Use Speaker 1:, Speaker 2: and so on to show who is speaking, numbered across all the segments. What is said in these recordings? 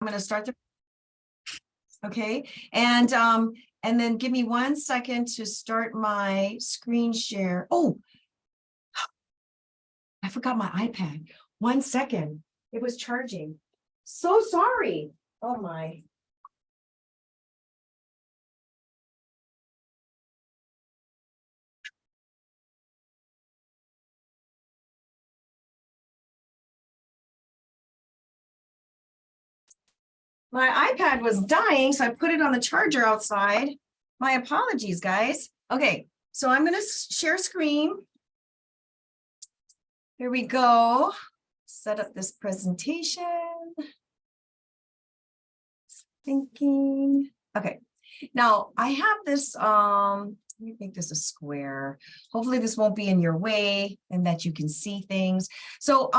Speaker 1: I'm going to start the, okay. And then give me 1 second to start my screen share. Oh, I forgot my iPad. 1 second. It was charging. So sorry. Oh my. My iPad was dying, so I put it on the charger outside. My apologies, guys. Okay, so I'm going to share screen. Here we go. Set up this presentation. Thinking. Okay, now I have this, let me make this a square. Hopefully this won't be in your way and that you can see things. So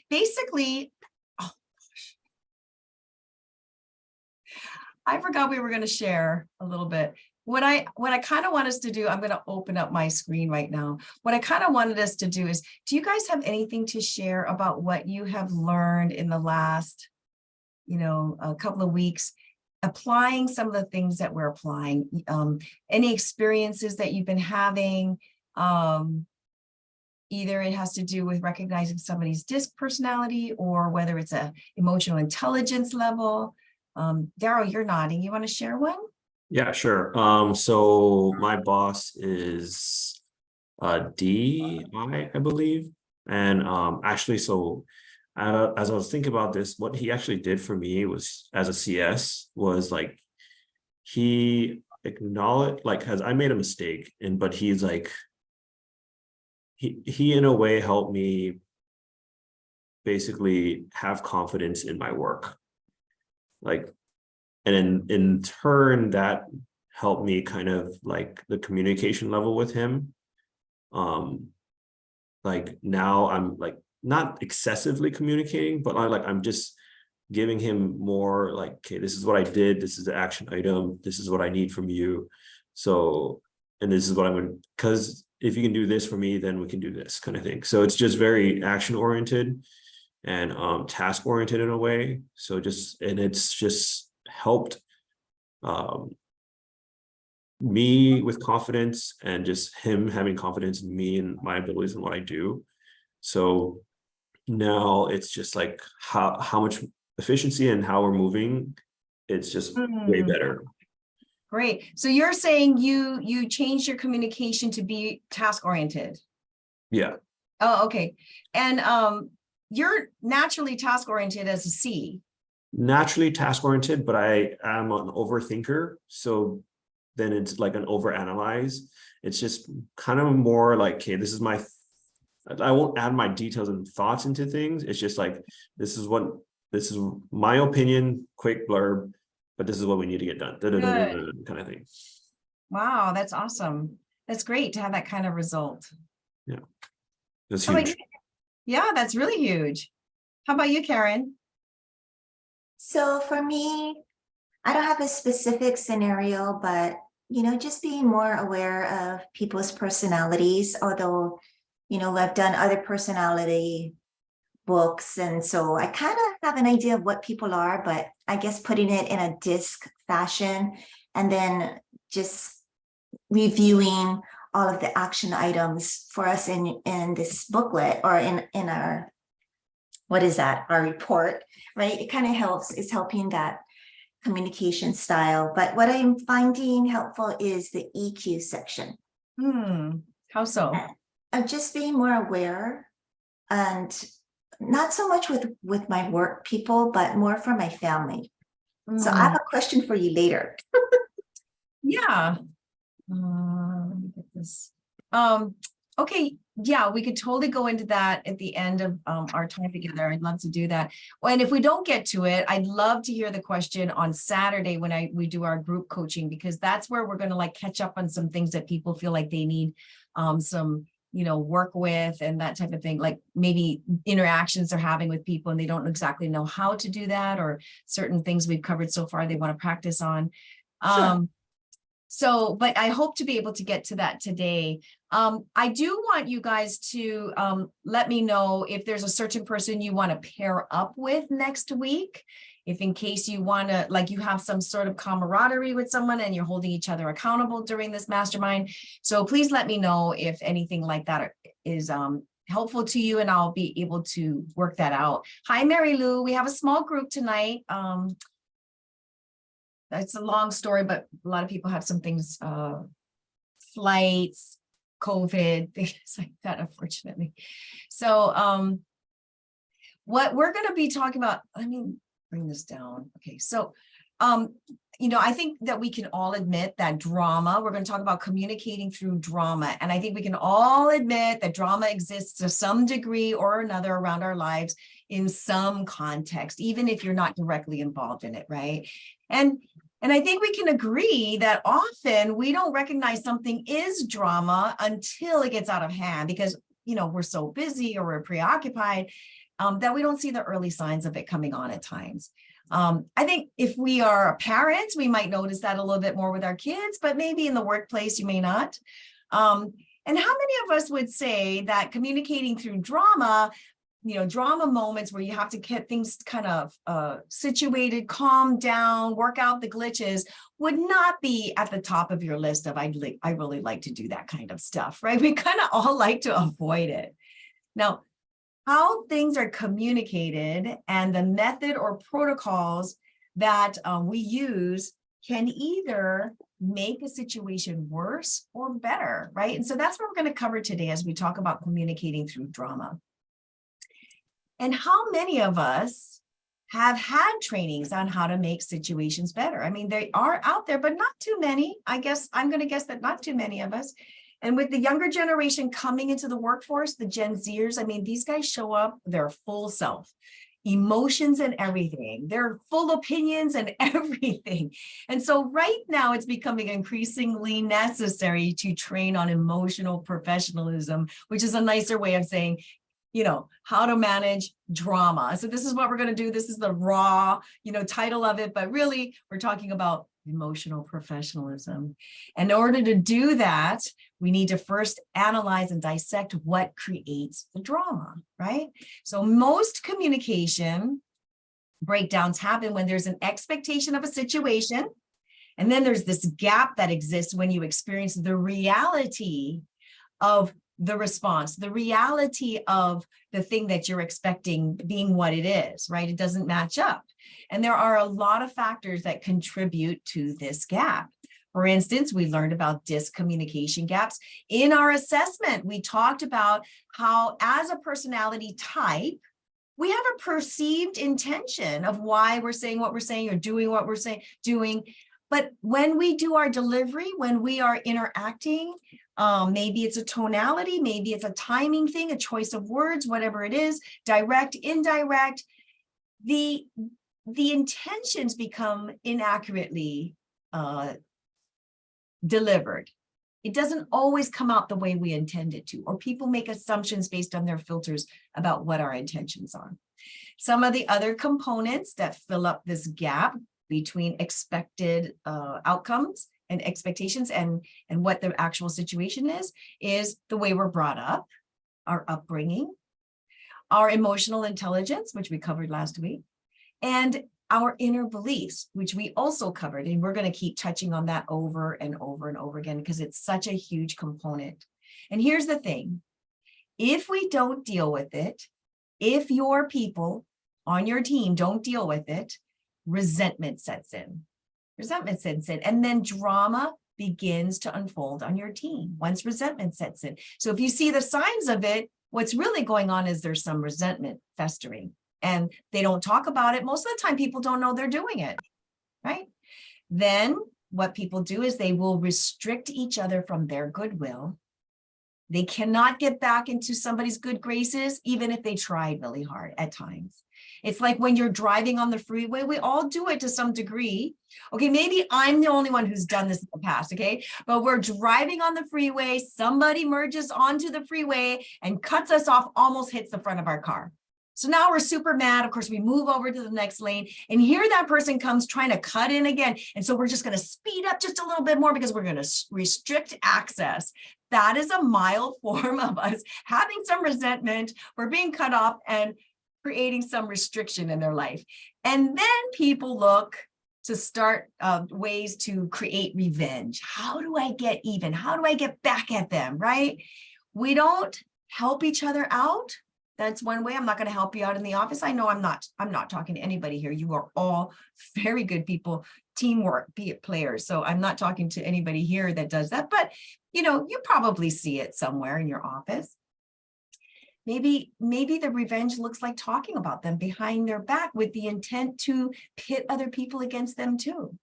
Speaker 1: basically, oh gosh, I forgot we were going to share a little bit. What I kind of want us to do, I'm going to open up my screen right now. What I kind of wanted us to do is, do you guys have anything to share about what you have learned in the last, a couple of weeks, applying some of the things that we're applying, any experiences that you've been having, either it has to do with recognizing somebody's DISC personality or whether it's a emotional intelligence level. Daryl, you're nodding. You want to share one?
Speaker 2: Yeah, sure. So my boss is DI, I believe. And actually, so as I was thinking about this, what he actually did for me was, as a CS, was like he acknowledged, like, has I made a mistake, but he's like he in a way helped me basically have confidence in my work, like, and in turn that helped me kind of like the communication level with him. Like now I'm like not excessively communicating, but I'm just giving him more like, okay, this is what I did, this is the action item, this is what I need from you. So, and this is what I'm going, because if you can do this for me, then we can do this kind of thing. So it's just very action oriented and task oriented in a way. So it's just helped me with confidence, and just him having confidence in me and my abilities and what I do. So now it's just like how much efficiency and how we're moving, it's just way better.
Speaker 1: Great. So you're saying you changed your communication to be task oriented.
Speaker 2: Yeah.
Speaker 1: Oh, okay. And you're naturally task oriented as a C.
Speaker 2: Naturally task oriented, but I am an overthinker. So then it's like an overanalyze. It's just kind of more like, okay, this is I won't add my details and thoughts into things. It's just like, this is my opinion, quick blurb, but this is what we need to get done. Kind of thing.
Speaker 1: Wow, that's awesome. That's great to have that kind of result.
Speaker 2: Yeah, that's huge.
Speaker 1: Yeah, that's really huge. How about you, Karen?
Speaker 3: So for me, I don't have a specific scenario, but, just being more aware of people's personalities, although, I've done other personality books. And so I kind of have an idea of what people are, but I guess putting it in a DISC fashion and then just reviewing all of the action items for us in this booklet or in our, what is that, our report, right? It kind of helps, it's helping that communication style. But what I'm finding helpful is the EQ section.
Speaker 1: How so?
Speaker 3: Of just being more aware, and not so much with my work people, but more for my family. So I have a question for you later.
Speaker 1: Yeah. Let me get this. Okay, yeah, we could totally go into that at the end of our time together. I'd love to do that. Well, and if we don't get to it, I'd love to hear the question on Saturday when we do our group coaching, because that's where we're going to like catch up on some things that people feel like they need some, work with and that type of thing, like maybe interactions they're having with people and they don't exactly know how to do that, or certain things we've covered so far they want to practice on.
Speaker 3: Sure.
Speaker 1: So, but I hope to be able to get to that today. I do want you guys to let me know if there's a certain person you want to pair up with next week. if in case you want to, like you have some sort of camaraderie with someone and you're holding each other accountable during this mastermind. So please let me know if anything like that is helpful to you, and I'll be able to work that out. Hi, Mary Lou. We have a small group tonight. It's a long story, but a lot of people have some things, flights, COVID, things like that, unfortunately. So what we're going to be talking about, let me bring this down. Okay, so you know, I think that we can all admit that drama, we're going to talk about communicating through drama. And I think we can all admit that drama exists to some degree or another around our lives in some context, even if you're not directly involved in it, right? And I think we can agree that often we don't recognize something is drama until it gets out of hand, because, you know, we're so busy or we're preoccupied that we don't see the early signs of it coming on at times. I think if we are parents, we might notice that a little bit more with our kids, but maybe in the workplace, you may not. And how many of us would say that communicating through drama, you know, drama moments where you have to get things kind of situated, calm down, work out the glitches, would not be at the top of your list of, I really like to do that kind of stuff, right? We kind of all like to avoid it. Now, how things are communicated and the method or protocols that we use can either make a situation worse or better, right? And so that's what we're going to cover today as we talk about communicating through drama. And how many of us have had trainings on how to make situations better? I mean, they are out there, but not too many. I guess I'm going to guess that not too many of us. And with the younger generation coming into the workforce, the Gen Zers, I mean, these guys show up their full self, emotions and everything, their full opinions and everything. And so right now it's becoming increasingly necessary to train on emotional professionalism, which is a nicer way of saying, you know, how to manage drama. So this is what we're going to do. This is the raw, you know, title of it, but really we're talking about emotional professionalism. And in order to do that, we need to first analyze and dissect what creates the drama, right? So most communication breakdowns happen when there's an expectation of a situation, and then there's this gap that exists when you experience the reality of the response, the reality of the thing that you're expecting being what it is, right? It doesn't match up. And there are a lot of factors that contribute to this gap. For instance, we learned about discommunication gaps. In our assessment, we talked about how as a personality type, we have a perceived intention of why we're saying what we're saying or doing what we're doing. But when we do our delivery, when we are interacting, maybe it's a tonality, maybe it's a timing thing, a choice of words, whatever it is, direct, indirect, the intentions become inaccurately delivered. It doesn't always come out the way we intend it to, or people make assumptions based on their filters about what our intentions are. Some of the other components that fill up this gap between expected outcomes and expectations and what the actual situation is the way we're brought up, our upbringing, our emotional intelligence, which we covered last week, and our inner beliefs, which we also covered. And we're going to keep touching on that over and over and over again, because it's such a huge component. And here's the thing. If we don't deal with it, if your people on your team don't deal with it, resentment sets in. Resentment sets in, and then drama begins to unfold on your team once resentment sets in. So if you see the signs of it, what's really going on is there's some resentment festering, and they don't talk about it. Most of the time, people don't know they're doing it, right? Then what people do is they will restrict each other from their goodwill. They cannot get back into somebody's good graces, even if they try really hard at times. It's like when you're driving on the freeway, we all do it to some degree. Okay, maybe I'm the only one who's done this in the past, okay? But we're driving on the freeway, somebody merges onto the freeway and cuts us off, almost hits the front of our car. So now we're super mad. Of course, we move over to the next lane, and here that person comes trying to cut in again. And so we're just going to speed up just a little bit more because we're going to restrict access. That is a mild form of us having some resentment. We're being cut off, and creating some restriction in their life. And then people look to start ways to create revenge. How do I get even? How do I get back at them, right? We don't help each other out. That's one way. I'm not going to help you out in the office. I know I'm not talking to anybody here. You are all very good people, teamwork, be it players. So I'm not talking to anybody here that does that, but you probably see it somewhere in your office. Maybe the revenge looks like talking about them behind their back with the intent to pit other people against them too.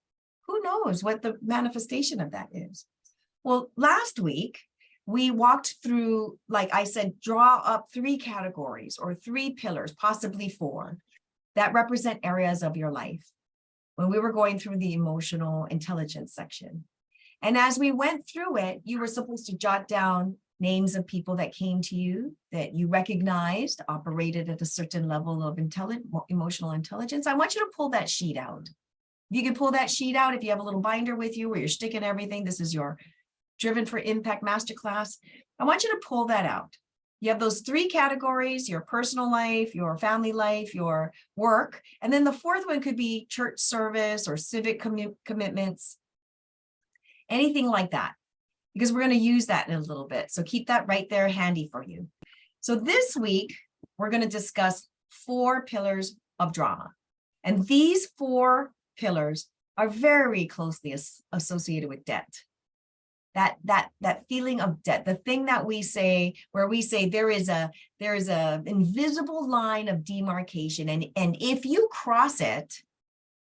Speaker 1: Who knows what the manifestation of that is? Well, last week, we walked through, like I said, draw up 3 categories or 3 pillars, possibly 4, that represent areas of your life when we were going through the emotional intelligence section. And as we went through it, you were supposed to jot down names of people that came to you that you recognized operated at a certain level of emotional intelligence. I want you to pull that sheet out. You can pull that sheet out if you have a little binder with you where you're sticking everything. This is your Driven for Impact Masterclass. I want you to pull that out. You have those 3 categories: your personal life, your family life, your work. And then the 4th one could be church service or civic commitments, anything like that, because we're going to use that in a little bit. So keep that right there handy for you. So this week, we're going to discuss 4 pillars of drama. And these 4 pillars are very closely associated with debt. That feeling of debt, the thing that we say, where we say there is a invisible line of demarcation. And if you cross it,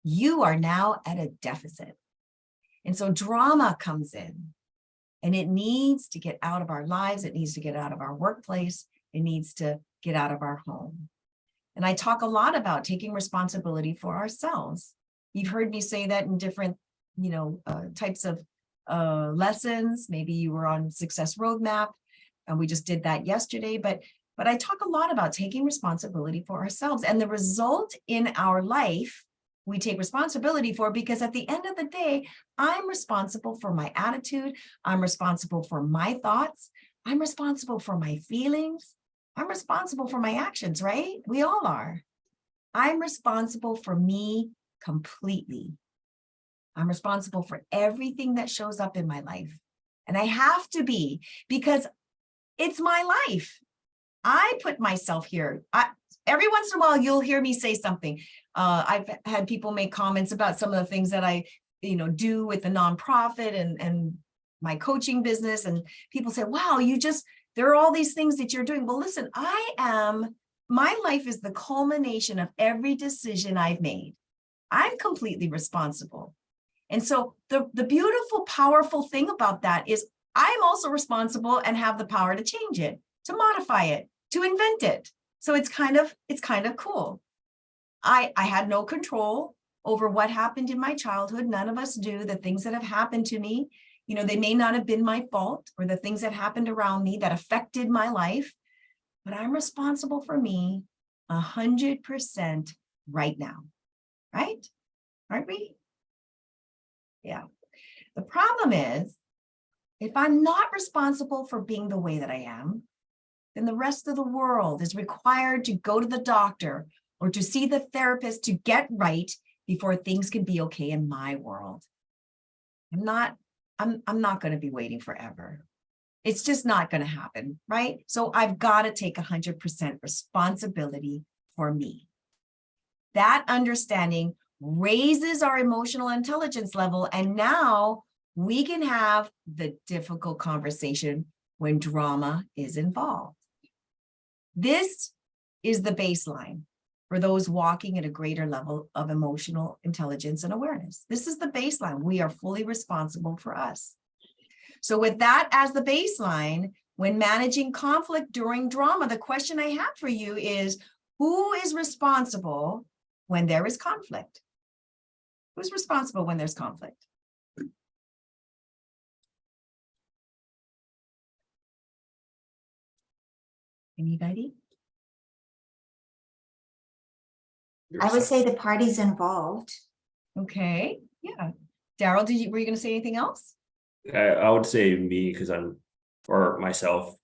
Speaker 1: you are now at a deficit. And so drama comes in. And it needs to get out of our lives. It needs to get out of our workplace. It needs to get out of our home. And I talk a lot about taking responsibility for ourselves. You've heard me say that in different, types of lessons. Maybe you were on Success Roadmap, and we just did that yesterday. But I talk a lot about taking responsibility for ourselves and the result in our life we take responsibility for, because at the end of the day, I'm responsible for my attitude. I'm responsible for my thoughts. I'm responsible for my feelings. I'm responsible for my actions, right? We all are. I'm responsible for me completely. I'm responsible for everything that shows up in my life. And I have to be, because it's my life. I put myself here. Every once in a while, you'll hear me say something. I've had people make comments about some of the things that I, do with the nonprofit and my coaching business. And people say, wow, there are all these things that you're doing. Well, listen, my life is the culmination of every decision I've made. I'm completely responsible. And so the beautiful, powerful thing about that is I'm also responsible and have the power to change it, to modify it, to invent it. So it's kind of cool. I had no control over what happened in my childhood. None of us do. The things that have happened to me, they may not have been my fault, or the things that happened around me that affected my life, but I'm responsible for me 100% right now, right? Aren't we? Yeah. The problem is, if I'm not responsible for being the way that I am, then the rest of the world is required to go to the doctor or to see the therapist to get right before things can be okay in my world. I'm not going to be waiting forever. It's just not going to happen, right? So I've got to take 100% responsibility for me. That understanding raises our emotional intelligence level, and now we can have the difficult conversation when drama is involved. This is the baseline for those walking at a greater level of emotional intelligence and awareness. This is the baseline. We are fully responsible for us. So with that as the baseline, when managing conflict during drama, the question I have for you is, who is responsible when there is conflict? Who's responsible when there's conflict? Anybody?
Speaker 3: I would say the parties involved.
Speaker 1: Okay, yeah. Daryl, were you going to say anything else?
Speaker 2: I would say me, or myself,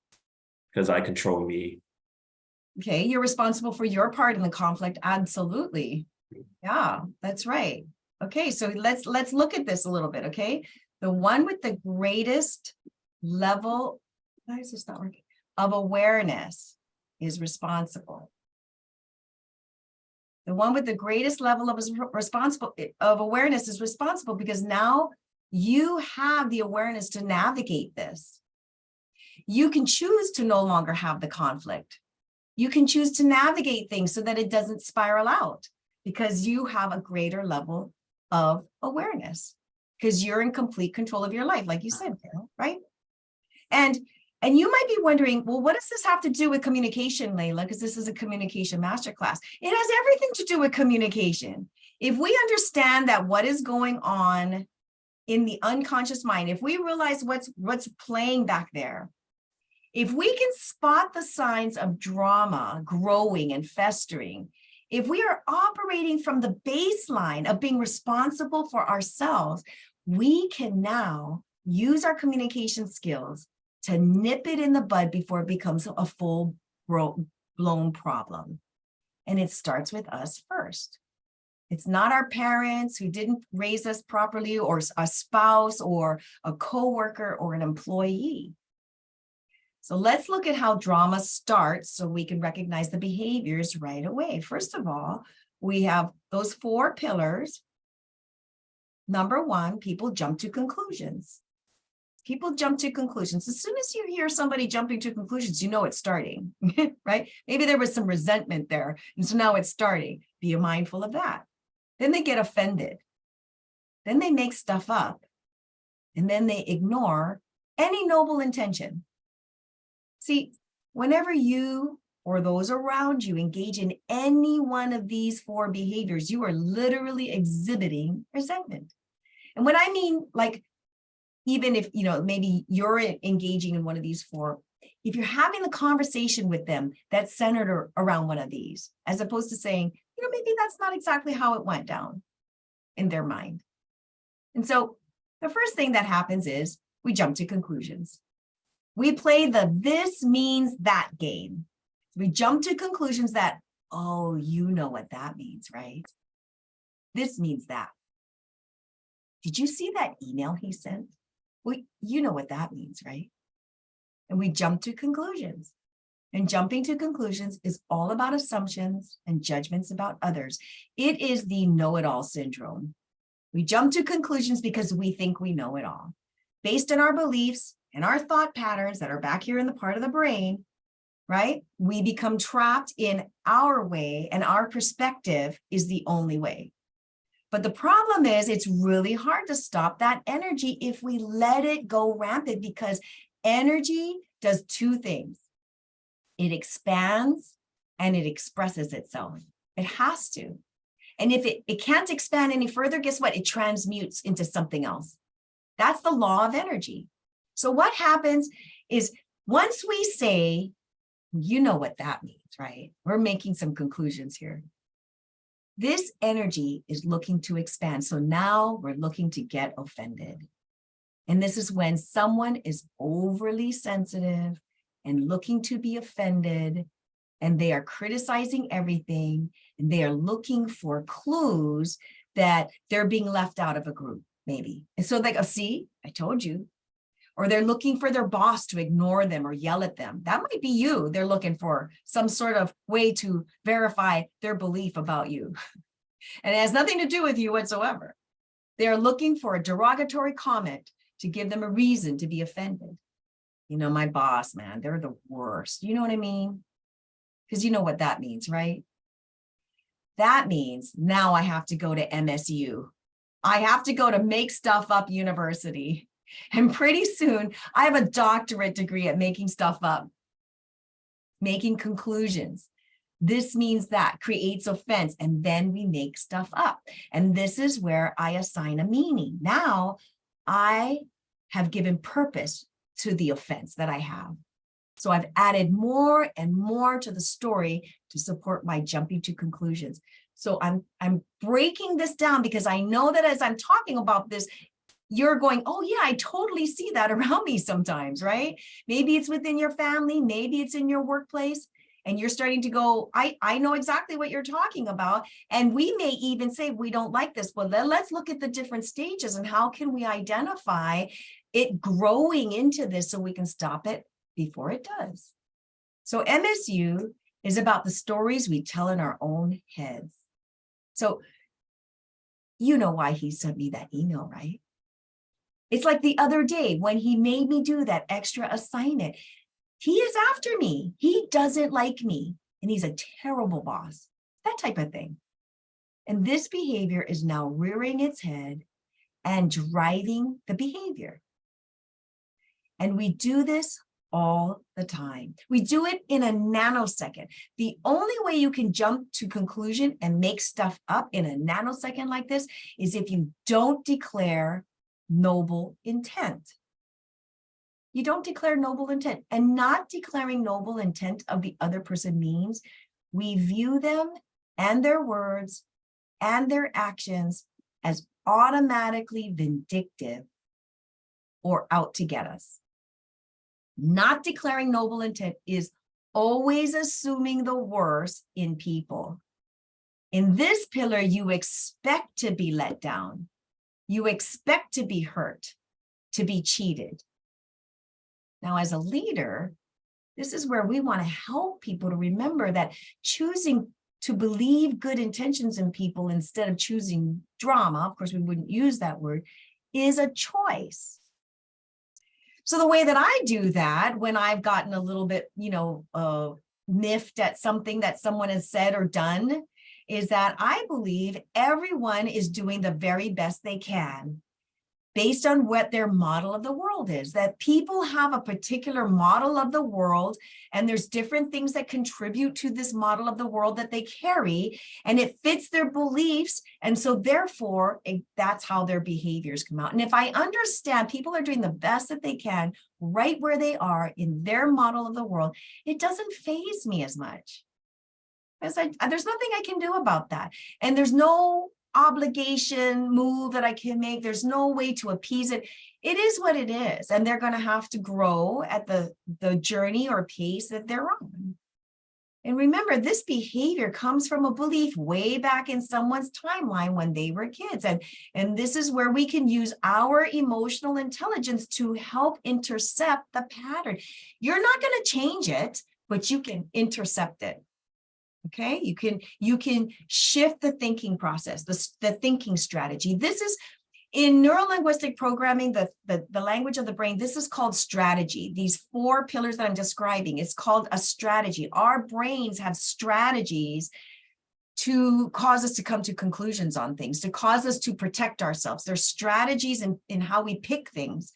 Speaker 2: because I control me.
Speaker 1: Okay, you're responsible for your part in the conflict. Absolutely. Yeah, that's right. Okay, so let's look at this a little bit, okay? The one with the greatest level, why is this not working? Of awareness is responsible. The one with the greatest level of awareness is responsible because now you have the awareness to navigate this. You can choose to no longer have the conflict. You can choose to navigate things so that it doesn't spiral out because you have a greater level of awareness because you're in complete control of your life, like you said, Carol, right? And you might be wondering, well, what does this have to do with communication, Layla? Because this is a communication masterclass. It has everything to do with communication. If we understand that what is going on in the unconscious mind, if we realize what's playing back there, if we can spot the signs of drama growing and festering, if we are operating from the baseline of being responsible for ourselves, we can now use our communication skills to nip it in the bud before it becomes a full-blown problem. And it starts with us first. It's not our parents who didn't raise us properly, or a spouse, or a coworker, or an employee. So let's look at how drama starts so we can recognize the behaviors right away. First of all, we have those 4 pillars. Number 1, people jump to conclusions. People jump to conclusions. As soon as you hear somebody jumping to conclusions, you know it's starting, right? Maybe there was some resentment there, and so now it's starting. Be mindful of that. Then they get offended. Then they make stuff up. And then they ignore any noble intention. See, whenever you or those around you engage in any one of these 4 behaviors, you are literally exhibiting resentment. And what I mean, like, even if, maybe you're engaging in one of these 4, if you're having the conversation with them that's centered around one of these, as opposed to saying, maybe that's not exactly how it went down in their mind. And so the first thing that happens is we jump to conclusions. We play the this means that game. We jump to conclusions that, oh, you know what that means, right? This means that. Did you see that email he sent? Well, you know what that means, right? And we jump to conclusions. And jumping to conclusions is all about assumptions and judgments about others. It is the know-it-all syndrome. We jump to conclusions because we think we know it all. Based on our beliefs and our thought patterns that are back here in the part of the brain, right? We become trapped in our way, and our perspective is the only way. But the problem is it's really hard to stop that energy if we let it go rampant, because energy does 2 things. It expands and it expresses itself. It has to. And if it can't expand any further, guess what? It transmutes into something else. That's the law of energy. So what happens is once we say, you know what that means, right? We're making some conclusions here. This energy is looking to expand. So now we're looking to get offended. And this is when someone is overly sensitive and looking to be offended, and they are criticizing everything, and they are looking for clues that they're being left out of a group, maybe. And so they go, see, I told you. Or they're looking for their boss to ignore them or yell at them. That might be you. They're looking for some sort of way to verify their belief about you. And it has nothing to do with you whatsoever. They're looking for a derogatory comment to give them a reason to be offended. My boss, man, they're the worst. You know what I mean? Because you know what that means, right? That means now I have to go to MSU. I have to go to Make Stuff Up University. And pretty soon I have a doctorate degree at making stuff up, making conclusions. This means that creates offense, and then we make stuff up. And this is where I assign a meaning. Now I have given purpose to the offense that I have. So I've added more and more to the story to support my jumping to conclusions. So I'm breaking this down because I know that as I'm talking about this, you're going, oh yeah, I totally see that around me sometimes, right? Maybe it's within your family, maybe it's in your workplace. and you're starting to go, I know exactly what you're talking about. And we may even say, we don't like this. Well, then let's look at the different stages and how can we identify it growing into this so we can stop it before it does. So MSU is about the stories we tell in our own heads. So you know why he sent me that email, right? It's like the other day when he made me do that extra assignment. He is after me. He doesn't like me. And he's a terrible boss. That type of thing. And this behavior is now rearing its head and driving the behavior. And we do this all the time. We do it in a nanosecond. The only way you can jump to conclusion and make stuff up in a nanosecond like this is if you don't declare noble intent. You don't declare noble intent, and not declaring noble intent of the other person means we view them and their words and their actions as automatically vindictive or out to get us. Not declaring noble intent is always assuming the worst in people. In this pillar, you expect to be let down. You expect to be hurt, to be cheated. Now, as a leader, this is where we want to help people to remember that choosing to believe good intentions in people instead of choosing drama, of course, we wouldn't use that word, is a choice. So the way that I do that when I've gotten a little bit, miffed at something that someone has said or done is that I believe everyone is doing the very best they can based on what their model of the world is, that people have a particular model of the world, and there's different things that contribute to this model of the world that they carry, and it fits their beliefs. And so therefore, that's how their behaviors come out. And if I understand people are doing the best that they can right where they are in their model of the world, it doesn't faze me as much. Because there's nothing I can do about that. And there's no obligation move that I can make. There's no way to appease it. It is what it is. And they're going to have to grow at the journey or pace that they're on. And remember, this behavior comes from a belief way back in someone's timeline when they were kids. And this is where we can use our emotional intelligence to help intercept the pattern. You're not going to change it, but you can intercept it. Okay, you can shift the thinking process, the thinking strategy. This is in neurolinguistic programming, the language of the brain. This is called strategy. These 4 pillars that I'm describing, it's called a strategy. Our brains have strategies to cause us to come to conclusions on things, to cause us to protect ourselves. There's strategies in how we pick things.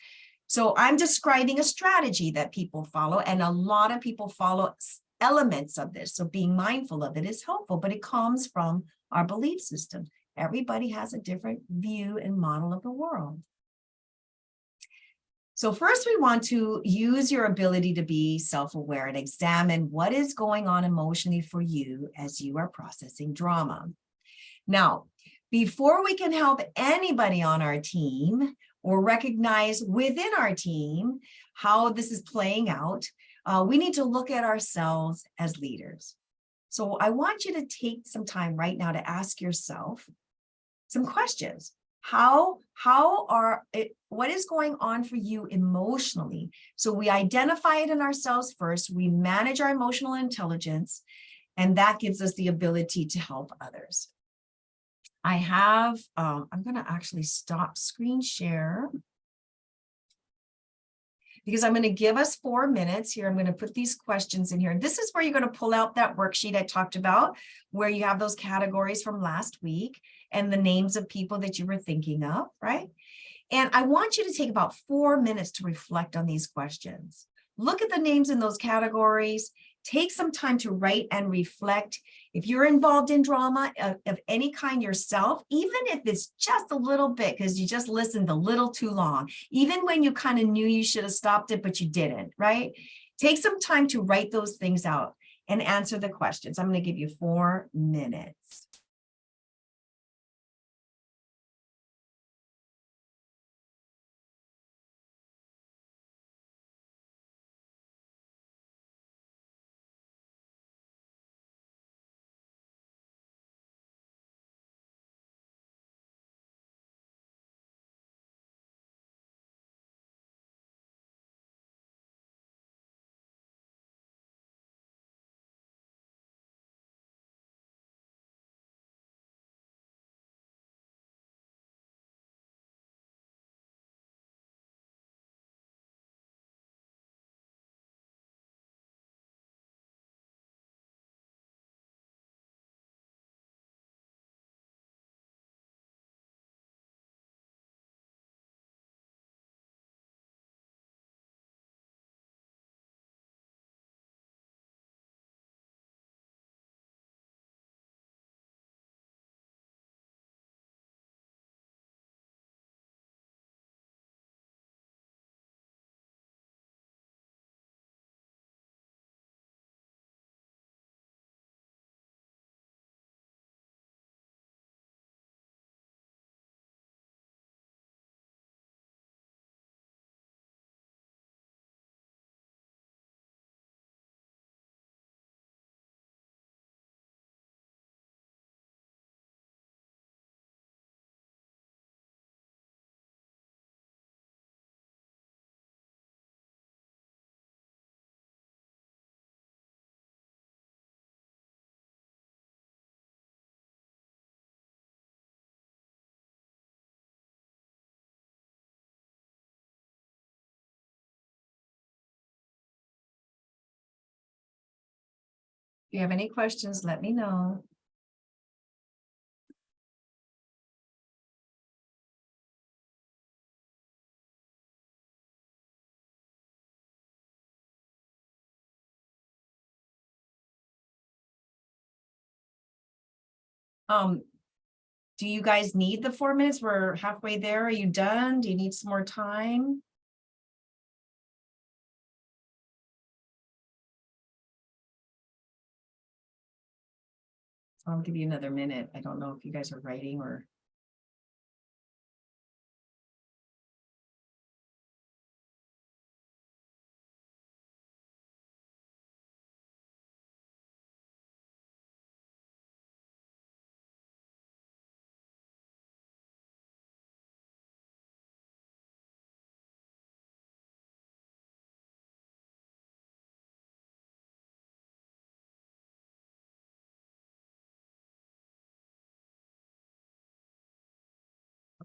Speaker 1: So I'm describing a strategy that people follow, and a lot of people follow elements of this. So being mindful of it is helpful, but it comes from our belief system. Everybody has a different view and model of the world. So first we want to use your ability to be self-aware and examine what is going on emotionally for you as you are processing drama. Now, before we can help anybody on our team or recognize within our team how this is playing out, we need to look at ourselves as leaders. So I want you to take some time right now to ask yourself some questions. What is going on for you emotionally? So we identify it in ourselves first, we manage our emotional intelligence, and that gives us the ability to help others. I'm going to actually stop screen share, because I'm going to give us 4 minutes here. I'm going to put these questions in here. This is where you're going to pull out that worksheet I talked about, where you have those categories from last week and the names of people that you were thinking of, right? And I want you to take about 4 minutes to reflect on these questions. Look at the names in those categories. Take some time to write and reflect. If you're involved in drama of any kind yourself, even if it's just a little bit, because you just listened a little too long, even when you kind of knew you should have stopped it, but you didn't, right? Take some time to write those things out and answer the questions. I'm going to give you 4 minutes. you have any questions, let me know. Do you guys need the 4 minutes? We're halfway there. Are you done? Do you need some more time? I'll give you another minute. I don't know if you guys are writing or.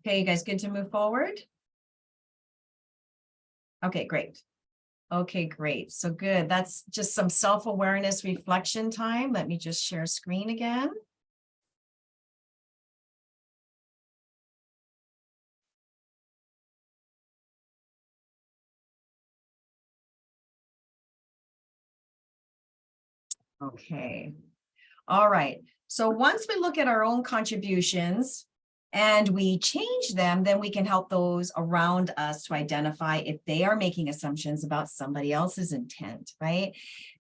Speaker 1: Okay, you guys good to move forward? Okay, great. Okay, great. So good. That's just some self-awareness reflection time. Let me just share screen again. Okay. All right. So once we look at our own contributions and we change them, then we can help those around us to identify if they are making assumptions about somebody else's intent, right?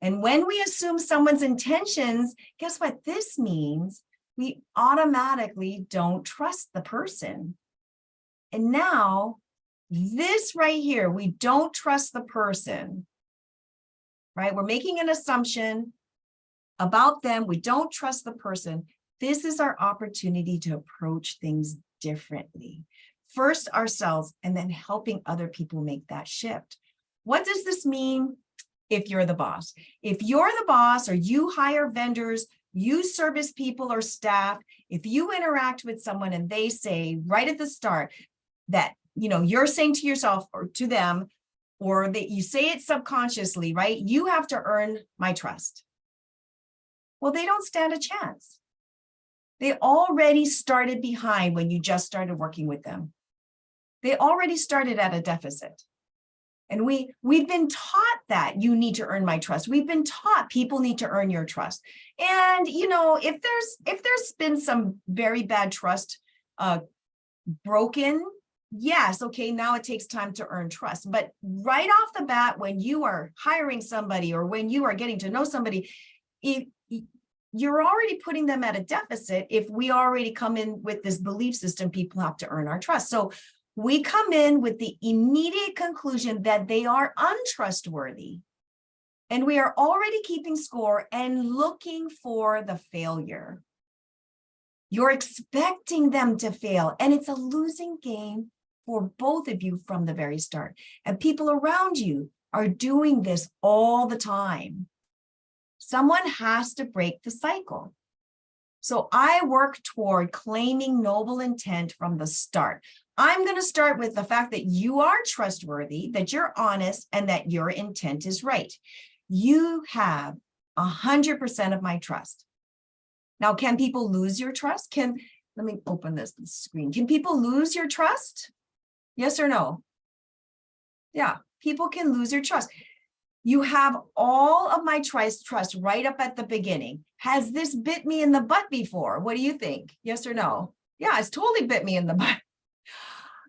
Speaker 1: And when we assume someone's intentions, guess what this means? We automatically don't trust the person. And now this right here, we don't trust the person, right? We're making an assumption about them. We don't trust the person. This is our opportunity to approach things differently. First ourselves, and then helping other people make that shift. What does this mean if you're the boss? If you're the boss or you hire vendors, you service people or staff, if you interact with someone and they say right at the start that, you know, you're saying to yourself or to them, or that you say it subconsciously, right? You have to earn my trust. Well, they don't stand a chance. They already started behind when you just started working with them. They already started at a deficit. And we've been taught that you need to earn my trust. We've been taught people need to earn your trust. And, you know, if there's been some very bad trust broken, yes, okay, now it takes time to earn trust. But right off the bat, when you are hiring somebody or when you are getting to know somebody, if you're already putting them at a deficit, if we already come in with this belief system, people have to earn our trust. So we come in with the immediate conclusion that they are untrustworthy. And we are already keeping score and looking for the failure. You're expecting them to fail, and it's a losing game for both of you from the very start. And people around you are doing this all the time. Someone has to break the cycle. So I work toward claiming noble intent from the start. I'm going to start with the fact that you are trustworthy, that you're honest, and that your intent is right. You have 100% of my trust. Now, can people lose your trust? Let me open this screen. Can people lose your trust? Yes or no? Yeah, people can lose your trust. You have all of my trust right up at the beginning. Has this bit me in the butt before? What do you think? Yes or no? Yeah, it's totally bit me in the butt.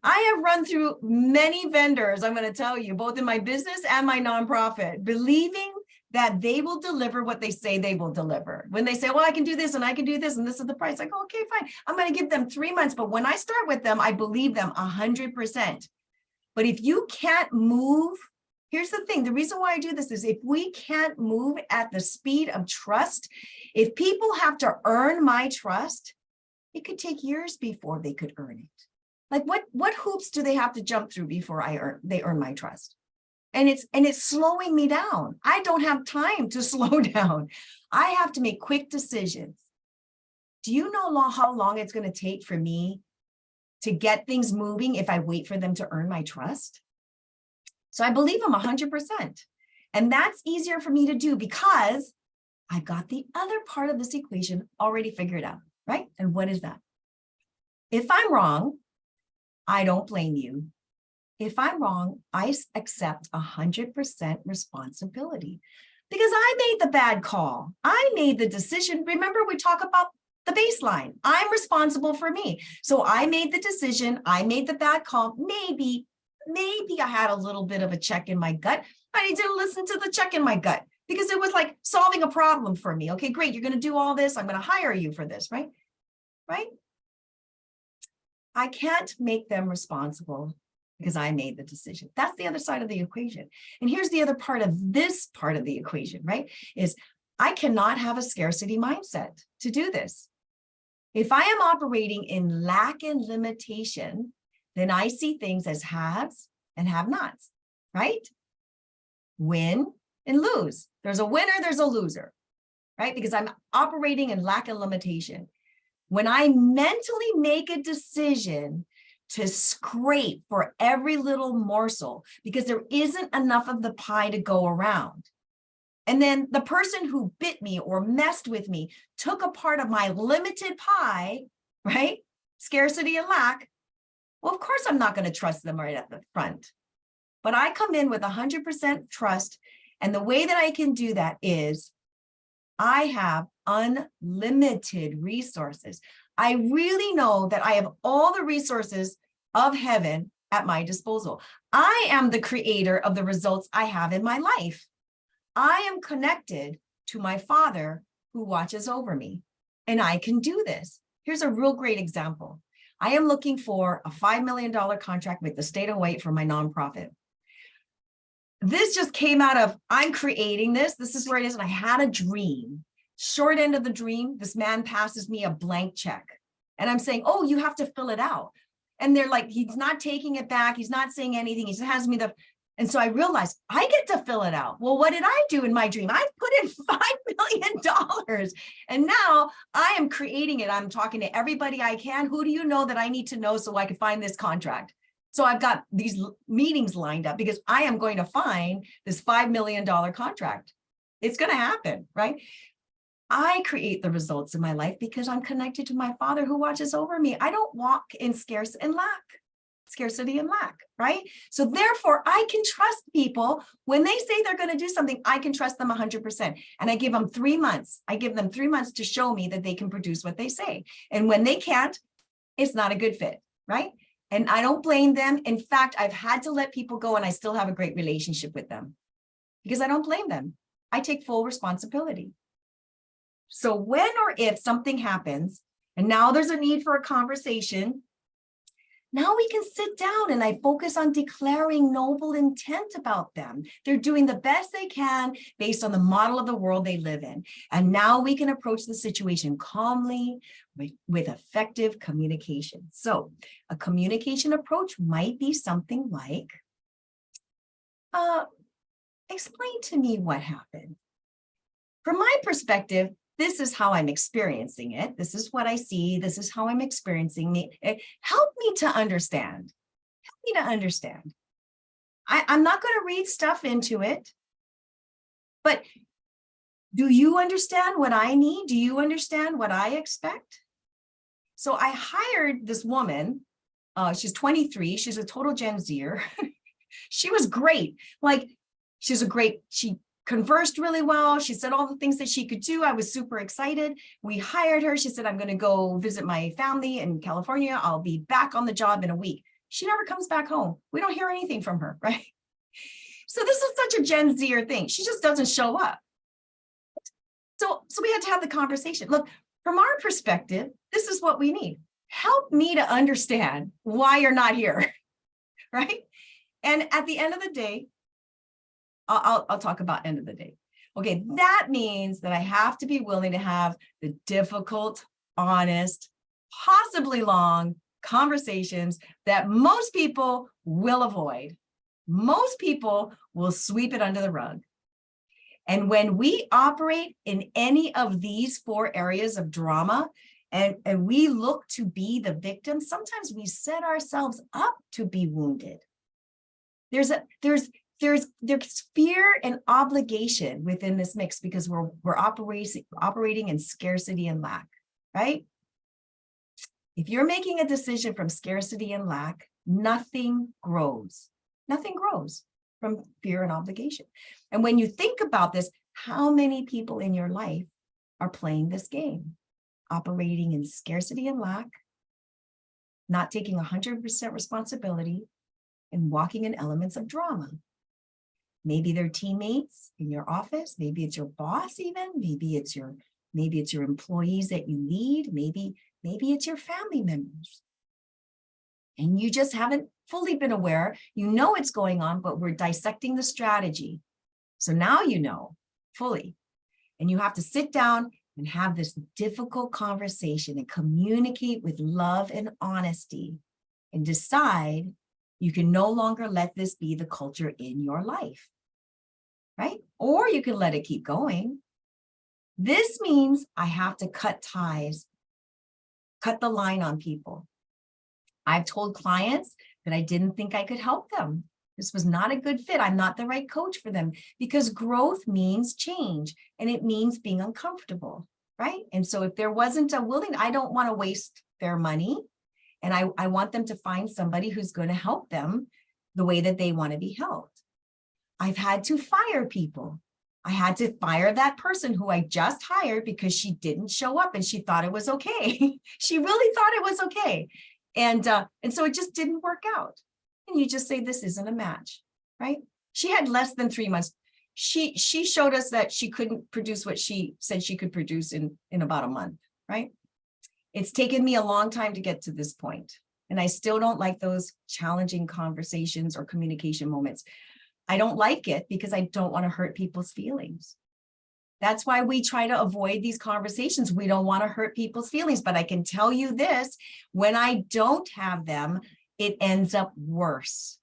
Speaker 1: I have run through many vendors, I'm going to tell you, both in my business and my nonprofit, believing that they will deliver what they say they will deliver. When they say, well, I can do this and I can do this and this is the price, I go, okay, fine. I'm going to give them 3 months. But when I start with them, I believe them 100%. But if you can't move, here's the thing, the reason why I do this is if we can't move at the speed of trust, if people have to earn my trust, it could take years before they could earn it. Like what hoops do they have to jump through before they earn my trust? And it's slowing me down. I don't have time to slow down. I have to make quick decisions. Do you know how long it's going to take for me to get things moving if I wait for them to earn my trust? So I believe them 100%. And that's easier for me to do because I got the other part of this equation already figured out, right? And what is that? If I'm wrong, I don't blame you. If I'm wrong, I accept 100% responsibility because I made the bad call. I made the decision. Remember, we talk about the baseline. I'm responsible for me. So I made the decision. I made the bad call. Maybe I had a little bit of a check in my gut, but I didn't listen to the check in my gut because it was like solving a problem for me. Okay, great. You're going to do all this. I'm going to hire you for this, right? Right? I can't make them responsible because I made the decision. That's the other side of the equation. And here's the other part of this part of the equation, right? Is I cannot have a scarcity mindset to do this. If I am operating in lack and limitation, then I see things as haves and have-nots, right? Win and lose. There's a winner, there's a loser, right? Because I'm operating in lack and limitation. When I mentally make a decision to scrape for every little morsel because there isn't enough of the pie to go around. And then the person who bit me or messed with me took a part of my limited pie, right? Scarcity and lack. Well, of course, I'm not going to trust them right at the front. But I come in with 100% trust. And the way that I can do that is I have unlimited resources. I really know that I have all the resources of heaven at my disposal. I am the creator of the results I have in my life. I am connected to my Father who watches over me, and I can do this. Here's a real great example. I am looking for a $5 million contract with the state of Hawaii for my nonprofit. This just came out of, I'm creating this. This is where it is. And I had a dream. Short end of the dream, this man passes me a blank check. And I'm saying, oh, you have to fill it out. And they're like, he's not taking it back. He's not saying anything. He just hands me the, and so I realized I get to fill it out. Well, what did I do in my dream? I put in $5 million. And now I am creating it. I'm talking to everybody I can. Who do you know that I need to know so I can find this contract? So I've got these meetings lined up because I am going to find this $5 million contract. It's going to happen, right? I create the results in my life because I'm connected to my Father who watches over me. I don't walk in scarcity and lack, right? So therefore, I can trust people when they say they're going to do something. I can trust them 100%. And I give them 3 months. I give them 3 months to show me that they can produce what they say. And when they can't, it's not a good fit, right? And I don't blame them. In fact, I've had to let people go and I still have a great relationship with them because I don't blame them. I take full responsibility. So when or if something happens, and now there's a need for a conversation, now we can sit down and I focus on declaring noble intent about them. They're doing the best they can based on the model of the world they live in. And now we can approach the situation calmly with effective communication. So a communication approach might be something like, explain to me what happened. From my perspective, this is how I'm experiencing it. This is what I see. This is how I'm experiencing it. Help me to understand. Help me to understand. I'm not going to read stuff into it, but do you understand what I need? Do you understand what I expect? So I hired this woman. She's 23. She's a total Gen Zer. She was great. Like, she conversed really well. She said all the things that she could do. I was super excited. We hired her. She said, I'm going to go visit my family in California. I'll be back on the job in a week. She never comes back home. We don't hear anything from her, right? So this is such a Gen Zer thing. She just doesn't show up. So we had to have the conversation. Look, from our perspective, this is what we need. Help me to understand why you're not here, right? And at the end of the day, I'll talk about end of the day. Okay, that means that I have to be willing to have the difficult, honest, possibly long conversations that most people will avoid. Most people will sweep it under the rug. And when we operate in any of these 4 areas of drama, and we look to be the victim, sometimes we set ourselves up to be wounded. There's there's fear and obligation within this mix because we're operating in scarcity and lack, right? If you're making a decision from scarcity and lack, nothing grows. Nothing grows from fear and obligation. And when you think about this, how many people in your life are playing this game, operating in scarcity and lack, not taking 100% responsibility, and walking in elements of drama? Maybe they're teammates in your office, maybe it's your boss even, maybe it's your employees that you lead, maybe it's your family members. And you just haven't fully been aware. You know it's going on, but we're dissecting the strategy. So now you know fully. And you have to sit down and have this difficult conversation and communicate with love and honesty and decide you can no longer let this be the culture in your life, right? Or you can let it keep going. This means I have to cut ties, cut the line on people. I've told clients that I didn't think I could help them. This was not a good fit. I'm not the right coach for them because growth means change and it means being uncomfortable, right? And so if there wasn't a willing, I don't want to waste their money. And I want them to find somebody who's going to help them the way that they want to be helped. I've had to fire people. I had to fire that person who I just hired because she didn't show up and she thought it was okay. She really thought it was okay. And so it just didn't work out. And you just say, this isn't a match, right? She had less than 3 months. She showed us that she couldn't produce what she said she could produce in about a month, right? It's taken me a long time to get to this point, and I still don't like those challenging conversations or communication moments. I don't like it because I don't want to hurt people's feelings. That's why we try to avoid these conversations. We don't want to hurt people's feelings, but I can tell you this, when I don't have them, it ends up worse.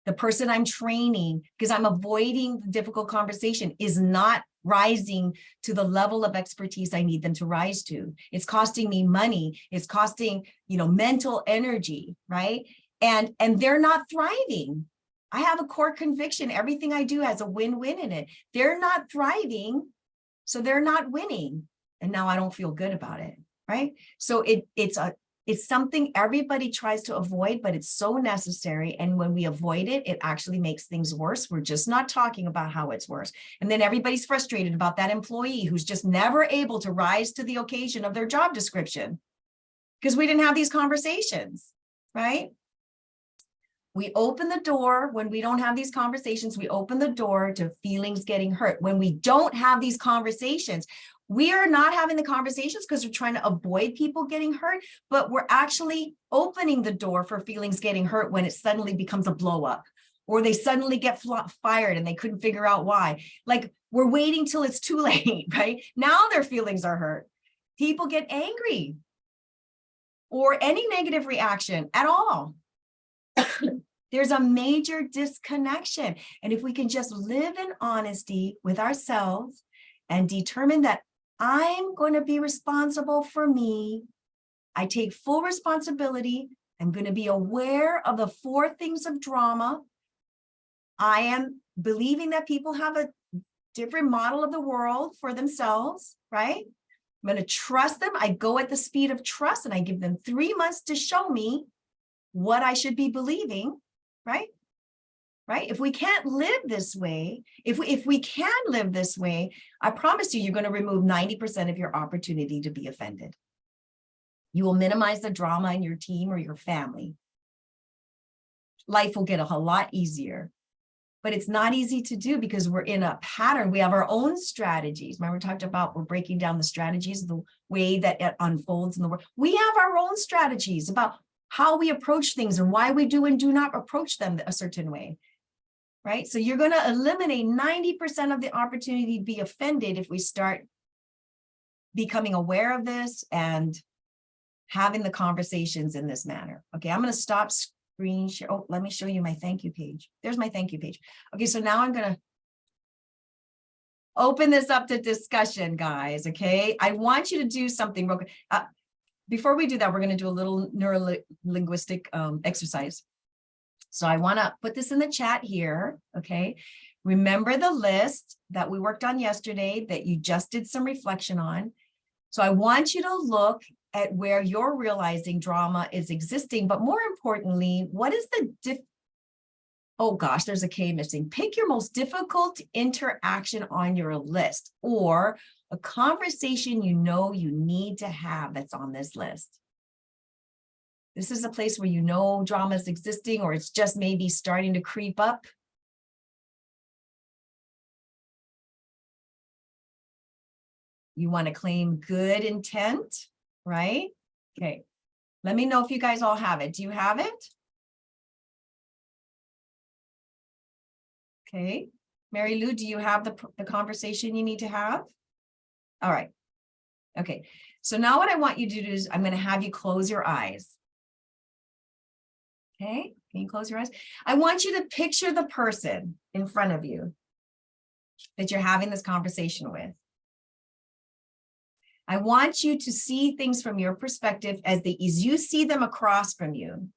Speaker 1: The person I'm training, because I'm avoiding the difficult conversation, is not rising to the level of expertise I need them to rise to. It's costing me money. It's costing, mental energy, right? And they're not thriving. I have a core conviction. Everything I do has a win-win in it. They're not thriving, so they're not winning. And now I don't feel good about it, right? So it's something everybody tries to avoid, but it's so necessary. And when we avoid it, it actually makes things worse. We're just not talking about how it's worse. And then everybody's frustrated about that employee who's just never able to rise to the occasion of their job description because we didn't have these conversations, right? We open the door when we don't have these conversations. We open the door to feelings getting hurt. When we don't have these conversations, we are not having the conversations because we're trying to avoid people getting hurt, but we're actually opening the door for feelings getting hurt when it suddenly becomes a blow up or they suddenly get fired and they couldn't figure out why. Like we're waiting till it's too late, right? Now their feelings are hurt. People get angry or any negative reaction at all. There's a major disconnection. And if we can just live in honesty with ourselves and determine that I'm going to be responsible for me, I take full responsibility. I'm going to be aware of the 4 things of drama. I am believing that people have a different model of the world for themselves, right? I'm going to trust them. I go at the speed of trust and I give them 3 months to show me what I should be believing, right? Right? If we can't live this way, if we can live this way, I promise you, you're going to remove 90% of your opportunity to be offended. You will minimize the drama in your team or your family. Life will get a whole lot easier, but it's not easy to do because we're in a pattern. We have our own strategies. Remember, we talked about we're breaking down the strategies, the way that it unfolds in the world. We have our own strategies about how we approach things and why we do and do not approach them a certain way, right? So you're going to eliminate 90% of the opportunity to be offended if we start becoming aware of this and having the conversations in this manner. Okay, I'm going to stop screen share. Oh, let me show you my thank you page. There's my thank you page. Okay, so now I'm going to open this up to discussion, guys, okay? I want you to do something real quick. Before we do that, we're going to do a little neuro-linguistic exercise. So I want to put this in the chat here, okay? Remember the list that we worked on yesterday that you just did some reflection on. So I want you to look at where you're realizing drama is existing, but more importantly, what is the oh gosh, there's a K missing. Pick your most difficult interaction on your list, or a conversation you know you need to have that's on this list. This is a place where you know drama is existing, or it's just maybe starting to creep up. You want to claim good intent, right? Okay. Let me know if you guys all have it. Do you have it? Okay. Mary Lou, do you have the conversation you need to have? All right. Okay. So now what I want you to do is I'm going to have you close your eyes. Okay. Can you close your eyes? I want you to picture the person in front of you that you're having this conversation with. I want you to see things from your perspective as you see them across from you.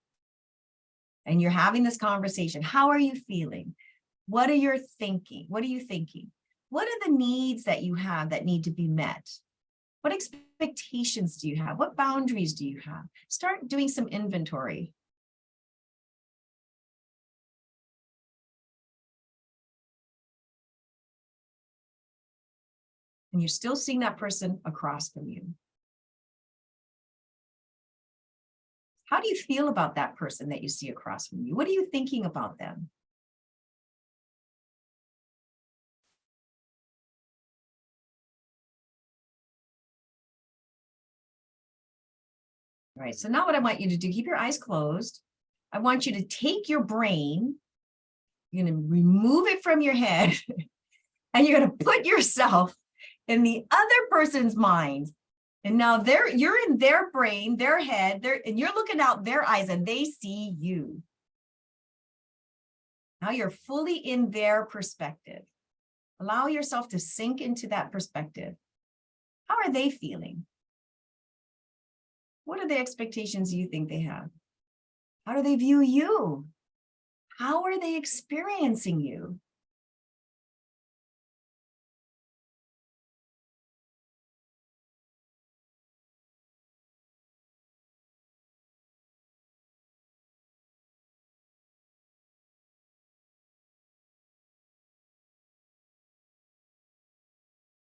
Speaker 1: And you're having this conversation. How are you feeling? What are you thinking? What are you thinking? What are the needs that you have that need to be met? What expectations do you have? What boundaries do you have? Start doing some inventory. And you're still seeing that person across from you. How do you feel about that person that you see across from you? What are you thinking about them? All right, so now what I want you to do, keep your eyes closed. I want you to take your brain, you're going to remove it from your head, and you're going to put yourself in the other person's mind. And now you're in their brain, their head, and you're looking out their eyes and they see you. Now you're fully in their perspective. Allow yourself to sink into that perspective. How are they feeling? What are the expectations you think they have? How do they view you? How are they experiencing you?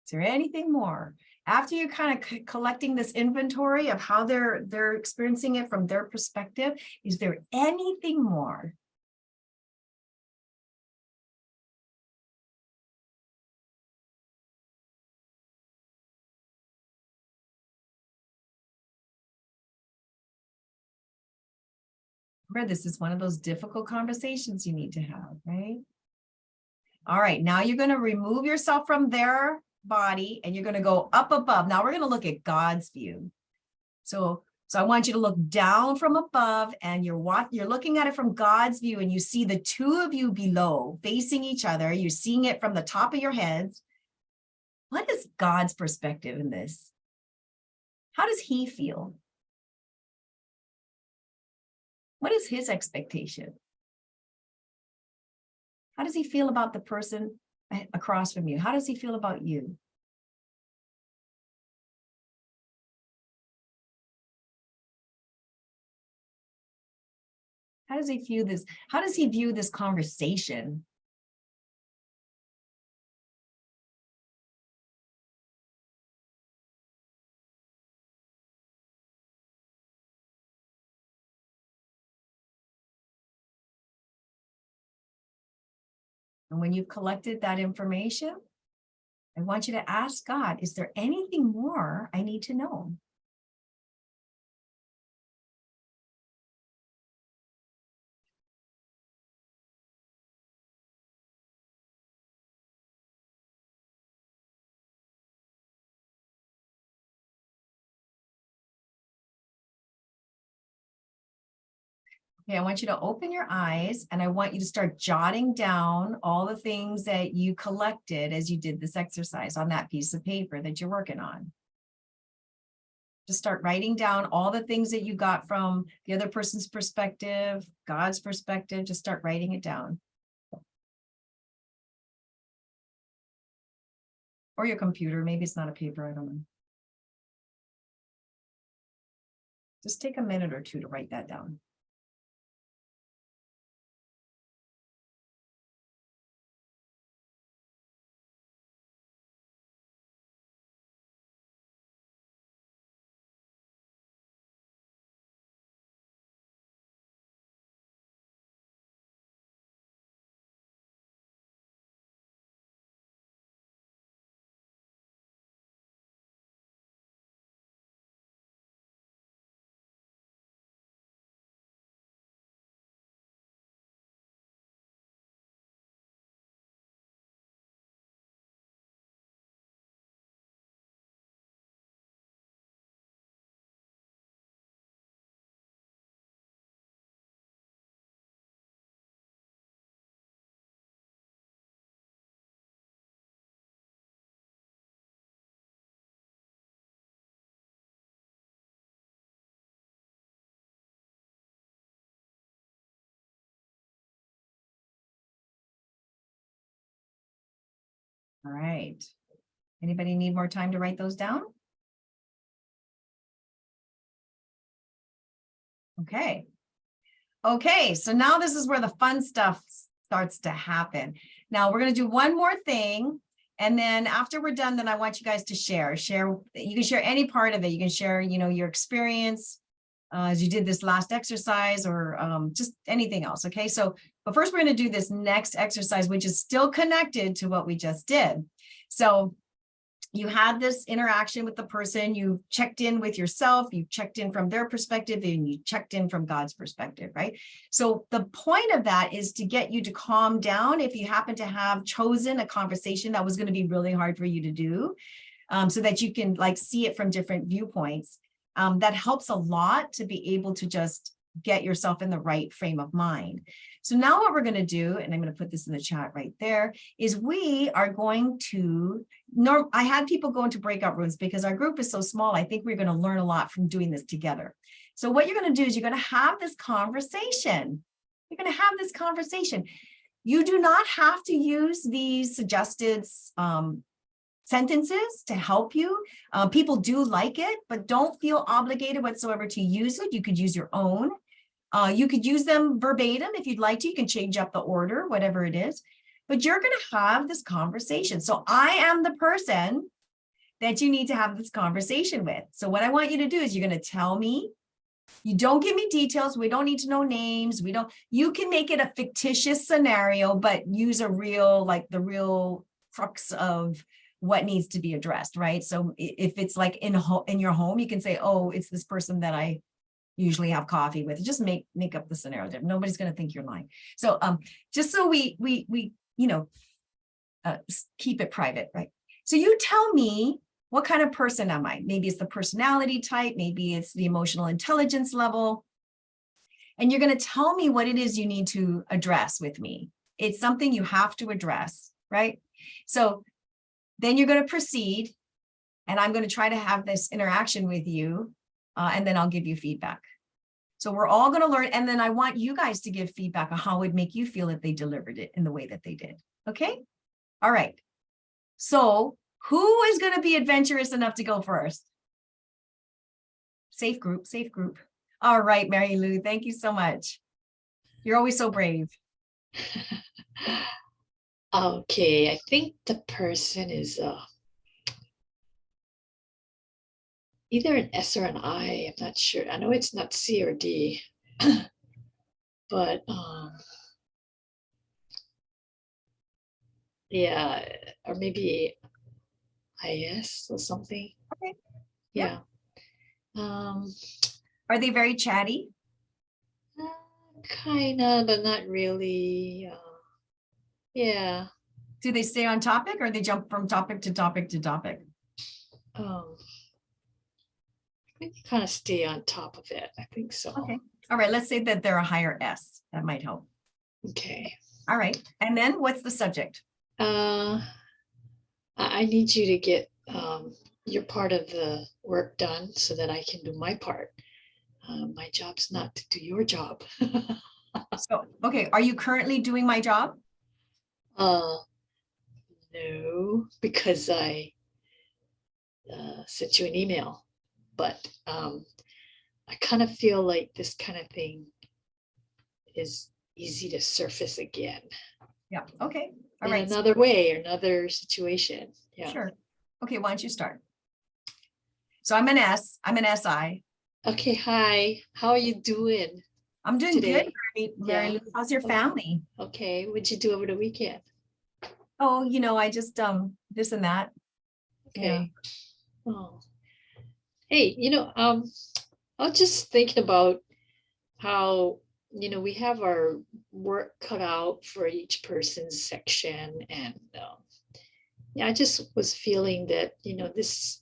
Speaker 1: Is there anything more? After you're kind of collecting this inventory of how they're experiencing it from their perspective, is there anything more? Remember, this is one of those difficult conversations you need to have, right? All right, now you're going to remove yourself from their body and you're going to go up above. Now we're going to look at God's view. So I want you to look down from above and you're looking at it from God's view and you see the two of you below facing each other. You're seeing it from the top of your heads. What is God's perspective in this? How does he feel? What is his expectation? How does he feel about the person across from you? How does he feel about you? How does he view this? How does he view this conversation? And when you've collected that information, I want you to ask God, is there anything more I need to know? Okay, I want you to open your eyes and I want you to start jotting down all the things that you collected as you did this exercise on that piece of paper that you're working on. Just start writing down all the things that you got from the other person's perspective, God's perspective. Just start writing it down. Or your computer, maybe it's not a paper, I don't know. Just take a minute or two to write that down. All right. Anybody need more time to write those down? Okay. Okay, so now this is where the fun stuff starts to happen. Now we're going to do one more thing. And then after we're done, then I want you guys to share. You can share any part of it. You can share, your experience as you did this last exercise or just anything else. Okay, so, but first we're going to do this next exercise, which is still connected to what we just did. So you had this interaction with the person, you checked in with yourself, you checked in from their perspective, and you checked in from God's perspective, right? So the point of that is to get you to calm down if you happen to have chosen a conversation that was going to be really hard for you to do, so that you can see it from different viewpoints. That helps a lot to be able to just get yourself in the right frame of mind. So now what we're going to do, and I'm going to put this in the chat right there, is we are going to, I had people go into breakout rooms because our group is so small. I think we're going to learn a lot from doing this together. So what you're going to do is you're going to have this conversation. You're going to have this conversation. You do not have to use these suggested sentences to help you. People do like it, but don't feel obligated whatsoever to use it. You could use your own. You could use them verbatim if you'd like to. You can change up the order, whatever it is, but you're going to have this conversation. So I am the person that you need to have this conversation with. So what I want you to do is you're going to tell me. You don't give me details. We don't need to know names. You can make it a fictitious scenario, but use a real, the real crux of what needs to be addressed, right? So if it's in your home, you can say, oh, it's this person that I usually have coffee with. Just make up the scenario. Nobody's going to think you're lying. So just so we keep it private, right? So you tell me, what kind of person am I? Maybe it's the personality type, maybe it's the emotional intelligence level. And you're going to tell me what it is you need to address with me. It's something you have to address, right? So then you're going to proceed, and I'm going to try to have this interaction with you. And then I'll give you feedback. So we're all going to learn. And then I want you guys to give feedback on how it would make you feel if they delivered it in the way that they did. Okay. All right. So who is going to be adventurous enough to go first? Safe group. All right, Mary Lou, thank you so much. You're always so brave.
Speaker 4: Okay. I think the person is either an S or an I. I'm not sure. I know it's not C or D, but yeah, or maybe IS or something.
Speaker 1: Okay.
Speaker 4: Yeah.
Speaker 1: Are they very chatty?
Speaker 4: Kinda, but not really. Yeah.
Speaker 1: Do they stay on topic, or they jump from topic to topic to topic?
Speaker 4: I think you kind of stay on top of it. I think so.
Speaker 1: Okay. All right. Let's say that they're a higher S. That might help.
Speaker 4: Okay.
Speaker 1: All right. And then what's the subject?
Speaker 4: I need you to get your part of the work done so that I can do my part. My job's not to do your job.
Speaker 1: So, okay, are you currently doing my job?
Speaker 4: Uh, no, because I sent you an email, but I kind of feel like this kind of thing is easy to surface again
Speaker 1: Yeah, okay, all
Speaker 4: in
Speaker 1: right,
Speaker 4: another way or another situation. Yeah.
Speaker 1: sure. Okay, why don't you start? So I'm an S, I'm an SI.
Speaker 4: Okay. Hi. How are you doing
Speaker 1: I'm doing good,
Speaker 4: today?
Speaker 1: Mary
Speaker 4: Yeah.
Speaker 1: Lou. How's your
Speaker 4: Oh.
Speaker 1: family?
Speaker 4: Okay. What'd you do over the weekend?
Speaker 1: Oh, I just, this and that. Yeah.
Speaker 4: Okay. Oh. Hey, I was just thinking about how, we have our work cut out for each person's section. And yeah, I just was feeling that, this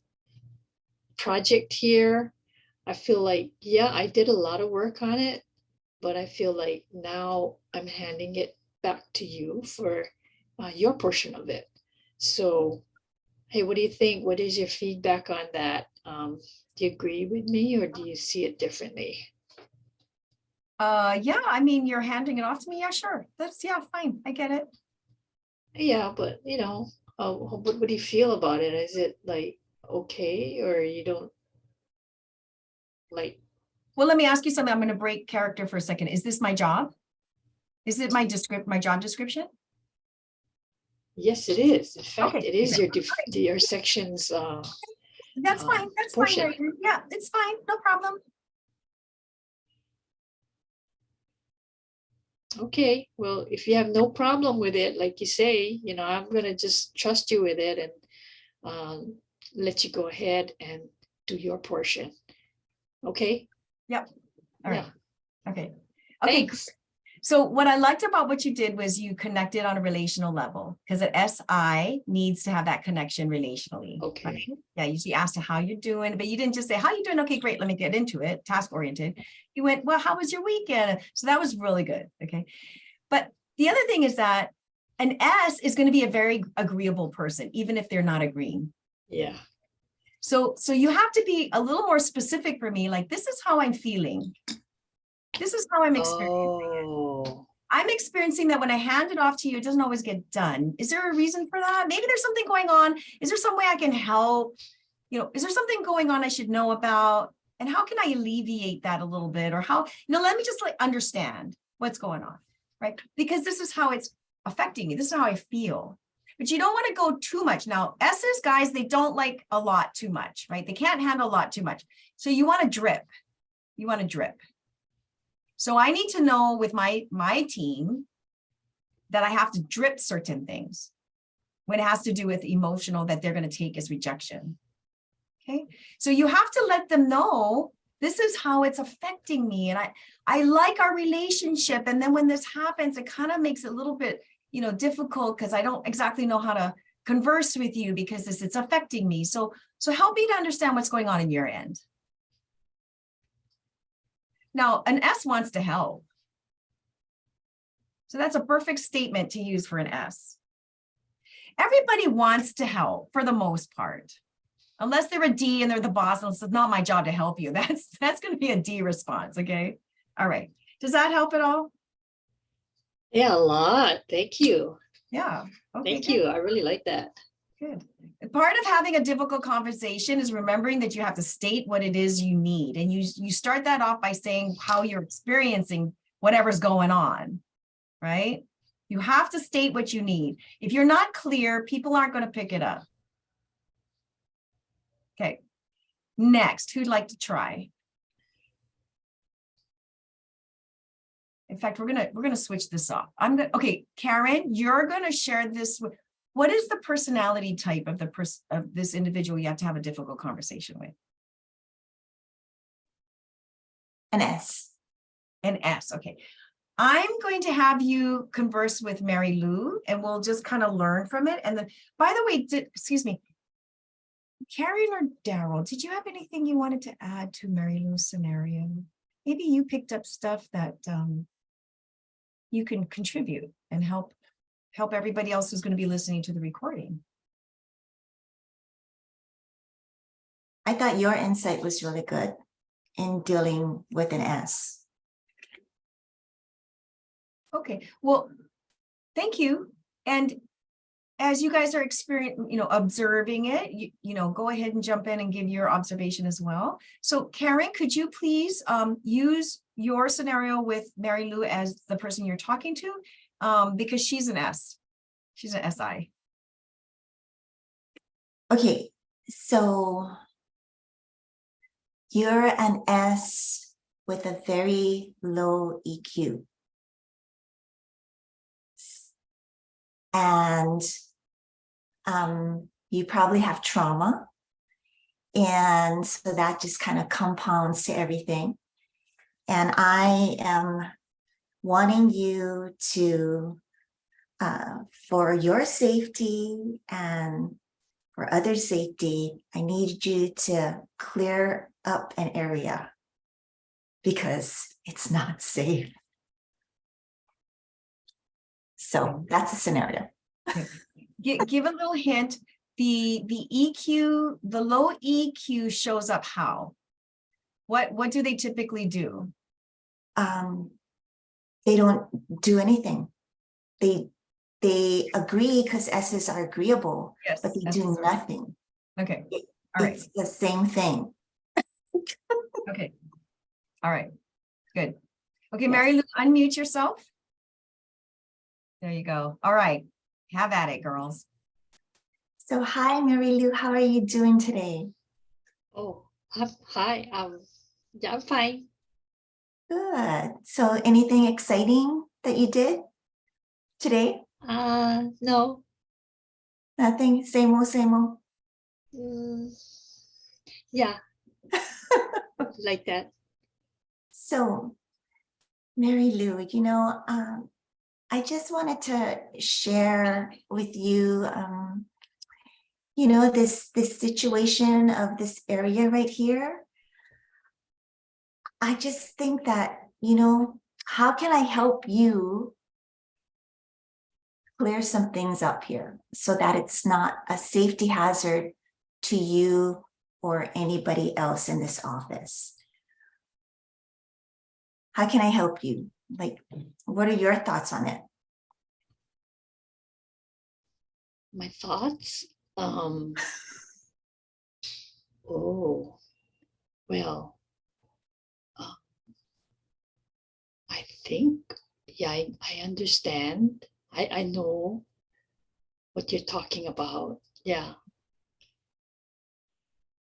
Speaker 4: project here, I feel like, yeah, I did a lot of work on it, but I feel like now I'm handing it back to you for your portion of it. So, hey, what do you think? What is your feedback on that? Do you agree with me or do you see it differently?
Speaker 1: Yeah, I mean, you're handing it off to me. Yeah, sure. Yeah, fine. I get it.
Speaker 4: Yeah, but what do you feel about it? Is it like okay, or you don't like?
Speaker 1: Well, let me ask you something. I'm going to break character for a second. Is this my job? Is it my job description?
Speaker 4: Yes, it is. In fact,
Speaker 1: Okay,
Speaker 4: it is
Speaker 1: okay.
Speaker 4: your section's
Speaker 1: That's fine. That's fine.
Speaker 4: portion.
Speaker 1: Mary Lou. Yeah, it's fine. No problem.
Speaker 4: Okay, well, if you have no problem with it, like you say, I'm gonna just trust you with it and let you go ahead and do your portion. Okay?
Speaker 1: Yep. All right.
Speaker 4: Yeah.
Speaker 1: Okay. Okay.
Speaker 4: Thanks.
Speaker 1: So what I liked about what you did was you connected on a relational level because an SI needs to have that connection relationally.
Speaker 4: Okay.
Speaker 1: Right? Yeah, you asked how you're doing, but you didn't just say, how you doing? Okay, great. Let me get into it. Task oriented. You went, well, how was your weekend? So that was really good. Okay. But the other thing is that an S is going to be a very agreeable person, even if they're not agreeing.
Speaker 4: Yeah.
Speaker 1: So you have to be a little more specific for me. Like, this is how I'm feeling. This is how I'm experiencing.
Speaker 4: Oh.
Speaker 1: I'm experiencing that when I hand it off to you, it doesn't always get done. Is there a reason for that? Maybe there's something going on. Is there some way I can help? Is there something going on I should know about? And how can I alleviate that a little bit? Or how, let me just understand what's going on, right? Because this is how it's affecting me. This is how I feel. But you don't want to go too much. Now, S's, guys, they don't like a lot too much, right? They can't handle a lot too much. So you want to drip. You want to drip. So I need to know with my team that I have to drip certain things when it has to do with emotional that they're going to take as rejection. Okay. So you have to let them know this is how it's affecting me. And I like our relationship. And then when this happens, it kind of makes it a little bit, difficult because I don't exactly know how to converse with you because it's affecting me. So help me to understand what's going on in your end. Now, an S wants to help. So that's a perfect statement to use for an S. Everybody wants to help for the most part, unless they're a D and they're the boss and it's not my job to help you. That's going to be a D response. Okay. All right. Does that help at all?
Speaker 4: Yeah, a lot. Thank you.
Speaker 1: Yeah. Okay.
Speaker 4: Thank
Speaker 1: good.
Speaker 4: you. I really like that.
Speaker 1: Good. Part of having a difficult conversation is remembering that you have to state what it is you need. And you start that off by saying how you're experiencing whatever's going on, right? You have to state what you need. If you're not clear, people aren't going to pick it up. Okay. Next, who'd like to try? In fact, we're gonna switch this off. Okay, Karen, you're gonna share this with. What is the personality type of this individual you have to have a difficult conversation with?
Speaker 3: An S.
Speaker 1: An S. Okay. I'm going to have you converse with Mary Lou, and we'll just kind of learn from it. And then, by the way, excuse me, Karen or Daryl, did you have anything you wanted to add to Mary Lou's scenario? Maybe you picked up stuff that you can contribute and help everybody else who's going to be listening to the recording.
Speaker 3: I thought your insight was really good in dealing with an S.
Speaker 1: Okay, well, thank you. And as you guys are observing it, go ahead and jump in and give your observation as well. So Karen, could you please use your scenario with Mary Lou as the person you're talking to? Because she's an S. She's an SI.
Speaker 3: Okay, so you're an S with a very low EQ. And you probably have trauma. And so that just kind of compounds to everything. And I am wanting you to, for your safety and for other safety, I need you to clear up an area because it's not safe. So that's a scenario.
Speaker 1: Give a little hint. The EQ, the low EQ shows up how? What do they typically do?
Speaker 3: They don't do anything. They agree because S's are agreeable,
Speaker 1: Yes,
Speaker 3: but they
Speaker 1: S's
Speaker 3: do
Speaker 1: are-
Speaker 3: nothing.
Speaker 1: Okay, all right,
Speaker 3: It's the same thing.
Speaker 1: okay. All right, good. Okay,
Speaker 3: Yes.
Speaker 1: Mary Lou, unmute yourself. There you go. All right, have at it, girls.
Speaker 3: So hi, Mary Lou, how are you doing today?
Speaker 4: Oh, hi. Yeah, I'm fine.
Speaker 3: Good. So anything exciting that you did today?
Speaker 4: No.
Speaker 3: Nothing, same old, same old.
Speaker 4: Mm, yeah, like that.
Speaker 3: So, Mary Lou, I just wanted to share with you, this situation of this area right here. I just think that, how can I help you clear some things up here so that it's not a safety hazard to you or anybody else in this office? How can I help you? Like, what are your thoughts on it?
Speaker 4: My thoughts. Oh, well, I think, yeah, I understand. I know what you're talking about. Yeah.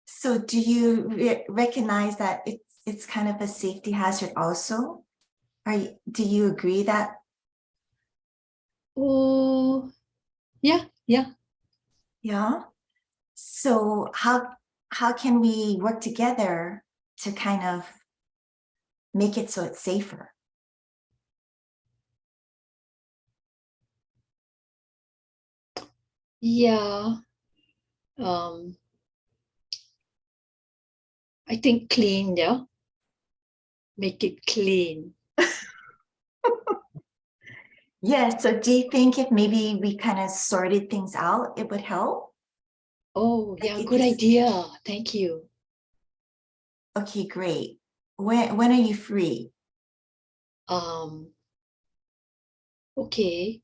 Speaker 3: So do you recognize that it's kind of a safety hazard also? Do you agree that?
Speaker 4: Oh, yeah.
Speaker 3: Yeah. So how can we work together to kind of make it so it's safer?
Speaker 4: Yeah. I think clean, yeah. Make it clean.
Speaker 3: Yeah. So do you think if maybe we kind of sorted things out, it would help?
Speaker 4: Oh,
Speaker 3: Like
Speaker 4: yeah,
Speaker 3: it
Speaker 4: good
Speaker 3: just-
Speaker 4: idea. Thank you.
Speaker 3: Okay, great. When are you free?
Speaker 4: Okay.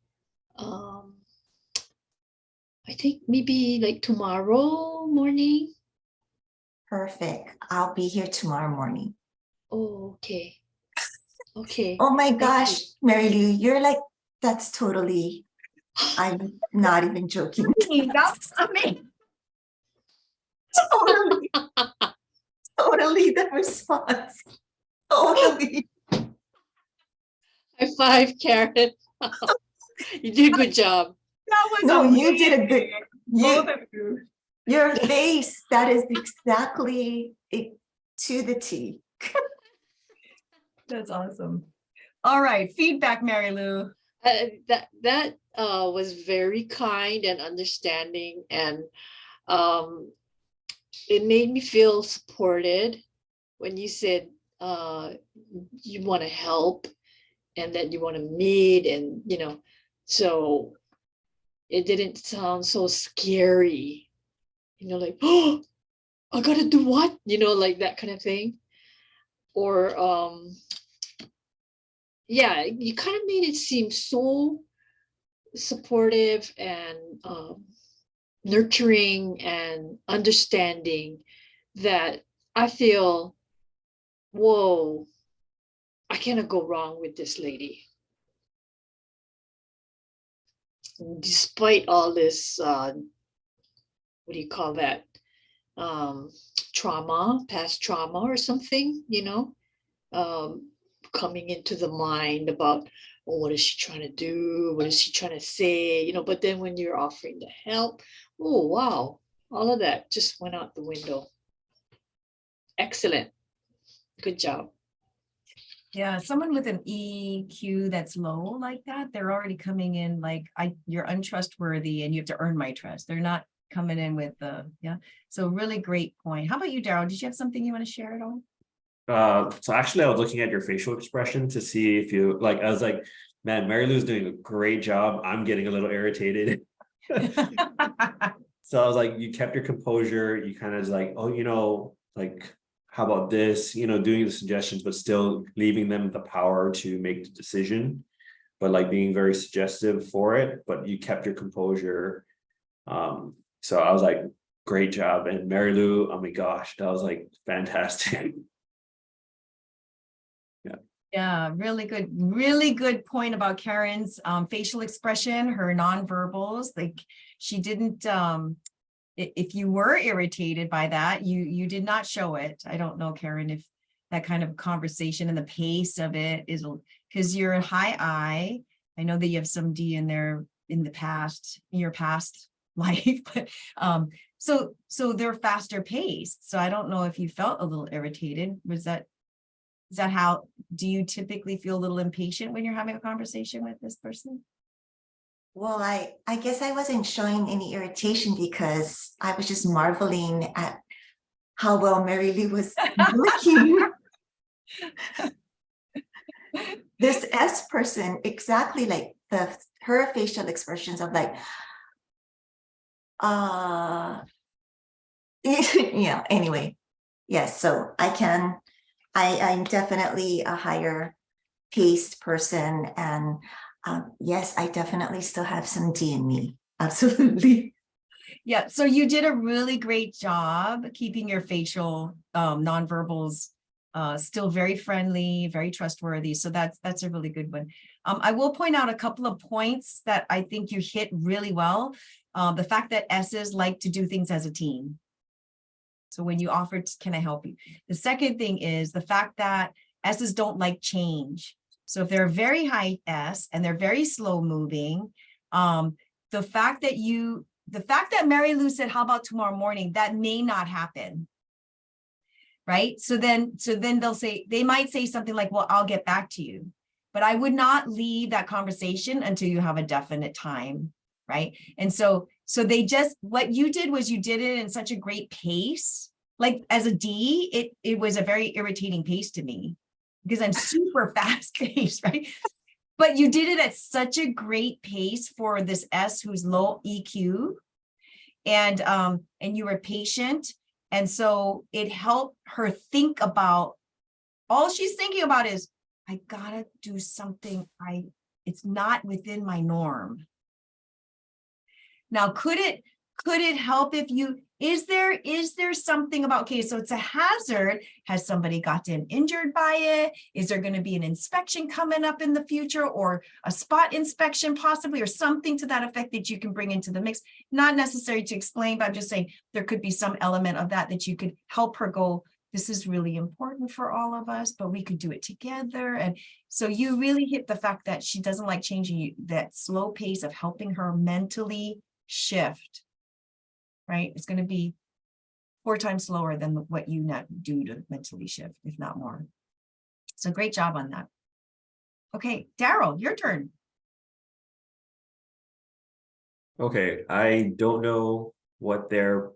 Speaker 4: I think maybe like tomorrow morning.
Speaker 3: Perfect. I'll be here tomorrow morning.
Speaker 4: Oh, okay. Okay.
Speaker 3: Oh my
Speaker 4: Thank
Speaker 3: gosh,
Speaker 4: you.
Speaker 3: Mary Lou, you're like, that's totally, I'm not even joking.
Speaker 1: That's amazing.
Speaker 3: Totally, totally the response. Totally.
Speaker 4: High five, Karen. You did a good job.
Speaker 1: That was
Speaker 3: No, you did a
Speaker 1: amazing.
Speaker 3: good,
Speaker 1: Both
Speaker 3: you,
Speaker 1: of you.
Speaker 3: your face, that is exactly it to the T.
Speaker 1: That's awesome. All right, feedback, Mary Lou.
Speaker 4: That was very kind and understanding, and it made me feel supported when you said you want to help and that you want to meet, and so it didn't sound so scary, like, oh I gotta do what? Like that kind of thing. Or yeah, you kind of made it seem so supportive and nurturing and understanding that I feel, whoa, I cannot go wrong with this lady. Despite all this, what do you call that? Um, Trauma, past trauma or something, coming into the mind about, oh, what is she trying to do? What is she trying to say? But then when you're offering to help, oh, wow, all of that just went out the window. Excellent. Good job.
Speaker 1: Yeah, someone with an EQ that's low like that, they're already coming in like, you're untrustworthy and you have to earn my trust. They're not coming in with yeah. So really great point. How about you, Daryl? Did you have something you want to share at all?
Speaker 2: So actually I was looking at your facial expression to see if you like, I was like, man, Mary Lou's doing a great job. I'm getting a little irritated. So I was like, you kept your composure. You kind of just like, oh, like, how about this? Doing the suggestions, but still leaving them the power to make the decision, but like being very suggestive for it. But you kept your composure. So I was like, great job. And Mary Lou, oh my gosh, that was like fantastic.
Speaker 1: Yeah, really good point about Karen's facial expression, her nonverbals. Like she didn't if you were irritated by that, you did not show it. I don't know, Karen, if that kind of conversation and the pace of it is, because you're a high I. I know that you have some D in there in your past life, but so they're faster paced. So I don't know if you felt a little irritated. Is that how, do you typically feel a little impatient when you're having a conversation with this person?
Speaker 3: Well, I guess I wasn't showing any irritation because I was just marveling at how well Mary Lee was looking. This S person, exactly like her facial expressions of like, yeah, anyway. Yes, so I'm definitely a higher paced person. And yes, I definitely still have some D in me. Absolutely.
Speaker 1: Yeah, so you did a really great job keeping your facial nonverbals still very friendly, very trustworthy. So that's a really good one. I will point out a couple of points that I think you hit really well. The fact that S's like to do things as a team. So when you offer, can I help you? The second thing is the fact that S's don't like change. So if they're a very high S and they're very slow moving, the fact that Mary Lou said, how about tomorrow morning, that may not happen. Right. So then they might say something like, well, I'll get back to you. But I would not leave that conversation until you have a definite time. Right. And so what you did was you did it in such a great pace. Like as a D, it was a very irritating pace to me because I'm super fast paced, right? But you did it at such a great pace for this S who's low EQ. And you were patient. And so it helped her think about, all she's thinking about is, I gotta do something, it's not within my norm. Now, could it help if is there something about, okay, so it's a hazard. Has somebody gotten injured by it? Is there going to be an inspection coming up in the future, or a spot inspection possibly, or something to that effect that you can bring into the mix? Not necessary to explain, but I'm just saying there could be some element of that you could help her go, this is really important for all of us, but we could do it together. And so you really hit the fact that she doesn't like changing, that slow pace of helping her mentally shift, right? It's going to be 4 times slower than what you do to mentally shift, if not more. So great job on that. Okay, Daryl, your turn.
Speaker 2: Okay, I don't know what their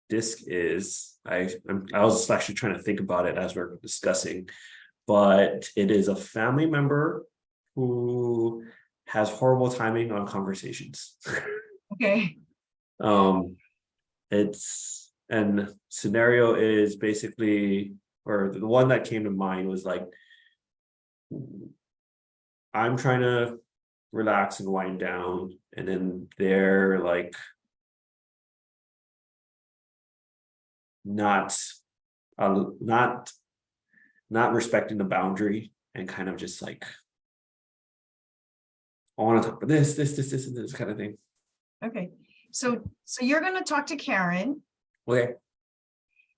Speaker 2: disc is. I was actually trying to think about it as we're discussing, but it is a family member who has horrible timing on conversations.
Speaker 1: Okay.
Speaker 2: It's And scenario is basically, or the one that came to mind was like, I'm trying to relax and wind down, and then they're like not not respecting the boundary, and kind of just like, I want to talk about this, and this kind of thing.
Speaker 1: Okay, so you're gonna talk to Karen,
Speaker 2: Okay.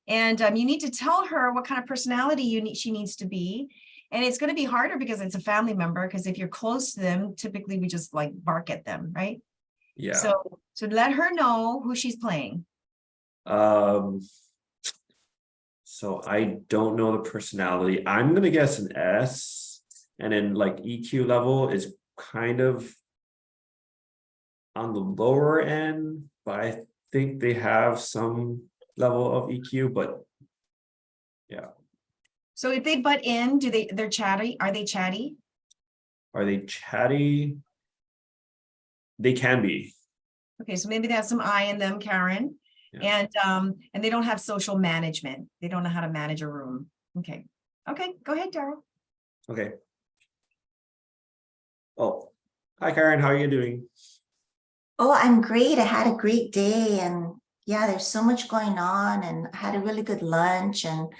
Speaker 1: and you need to tell her what kind of personality she needs to be. And it's gonna be harder because it's a family member, because if you're close to them, typically we just like bark at them, right?
Speaker 2: Yeah.
Speaker 1: So let her know who she's playing.
Speaker 2: So I don't know the personality. I'm gonna guess an S, and then like EQ level is kind of on the lower end, but I think they have some level of EQ, but yeah.
Speaker 1: So if they butt in, they're chatty? Are they chatty?
Speaker 2: Are they chatty? They can be.
Speaker 1: Okay, so maybe they have some I in them, Karen.
Speaker 2: Yeah.
Speaker 1: And they don't have social management. They don't know how to manage a room. Okay. Okay, go ahead, Daryl.
Speaker 2: Okay. Oh, hi Karen, how are you doing?
Speaker 3: Oh, I'm great. I had a great day, and yeah, there's so much going on, and I had a really good lunch and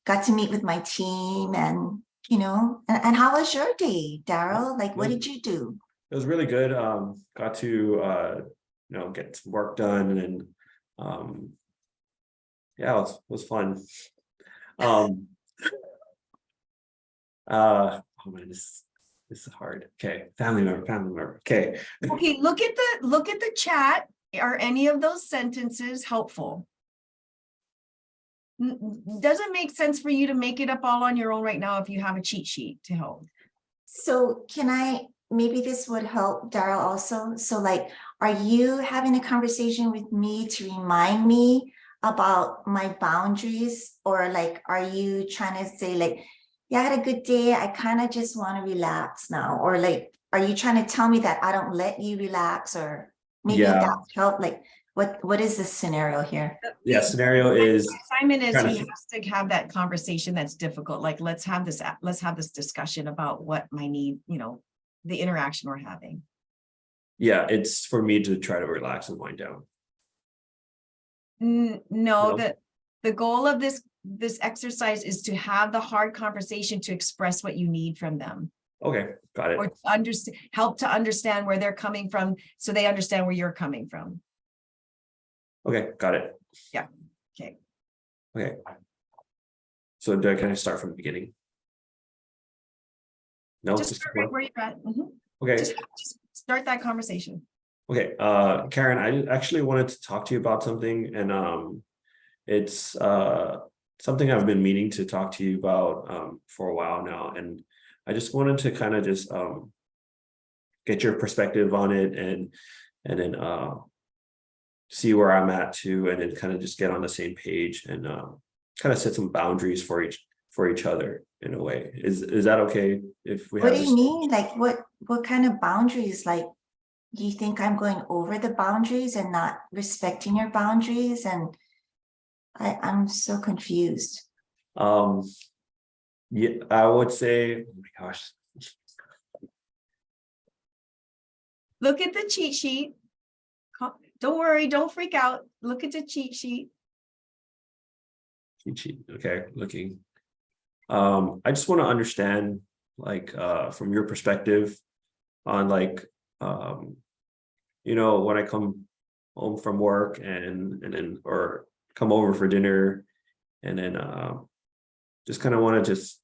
Speaker 3: got to meet with my team, and and how was your day, Daryl? Like, what did you do?
Speaker 2: It was really good. Got to get some work done, and yeah, it was fun. Oh man, this is hard. Okay, family member. Okay.
Speaker 1: Okay, look at the chat. Are any of those sentences helpful? Doesn't make sense for you to make it up all on your own right now if you have a cheat sheet to help.
Speaker 3: So maybe this would help Daryl also. So like, are you having a conversation with me to remind me about my boundaries? Or like, are you trying to say like, yeah, I had a good day, I kind of just want to relax now? Or like, are you trying to tell me that I don't let you relax? Or maybe
Speaker 2: Yeah.
Speaker 3: that help? Like, what is the scenario here?
Speaker 2: Yeah, scenario is
Speaker 1: Assignment is
Speaker 2: kind
Speaker 1: he
Speaker 2: of-
Speaker 1: has to have that conversation that's difficult. Like, let's have this discussion about what my need, the interaction we're having.
Speaker 2: Yeah, it's for me to try to relax and wind down.
Speaker 1: No,
Speaker 2: No?
Speaker 1: the goal of this exercise is to have the hard conversation to express what you need from them,
Speaker 2: Okay, got
Speaker 1: or
Speaker 2: it.
Speaker 1: help to understand where they're coming from, so they understand where you're coming from.
Speaker 2: Okay, got it.
Speaker 1: Yeah. Okay.
Speaker 2: Okay. So can I start from the beginning? No,
Speaker 1: Just start right where you're at. Mhm.
Speaker 2: okay.
Speaker 1: Just start that conversation.
Speaker 2: Okay, Karen, I actually wanted to talk to you about something, and it's something I've been meaning to talk to you about for a while now, and I just wanted to kind of just get your perspective on it, and then see where I'm at too, and then kind of just get on the same page, and kind of set some boundaries for each other in a way. Is that okay if we
Speaker 3: What
Speaker 2: have
Speaker 3: do
Speaker 2: this?
Speaker 3: you mean? Like, what kind of boundaries? Like, do you think I'm going over the boundaries and not respecting your boundaries? And I'm so confused.
Speaker 2: Yeah, I would say, oh my gosh.
Speaker 1: Look at the cheat sheet. Don't worry, don't freak out. Look at the cheat sheet.
Speaker 2: Okay, looking. I just want to understand, like, from your perspective on like, when I come home from work and then or come over for dinner, and then just kind of want to just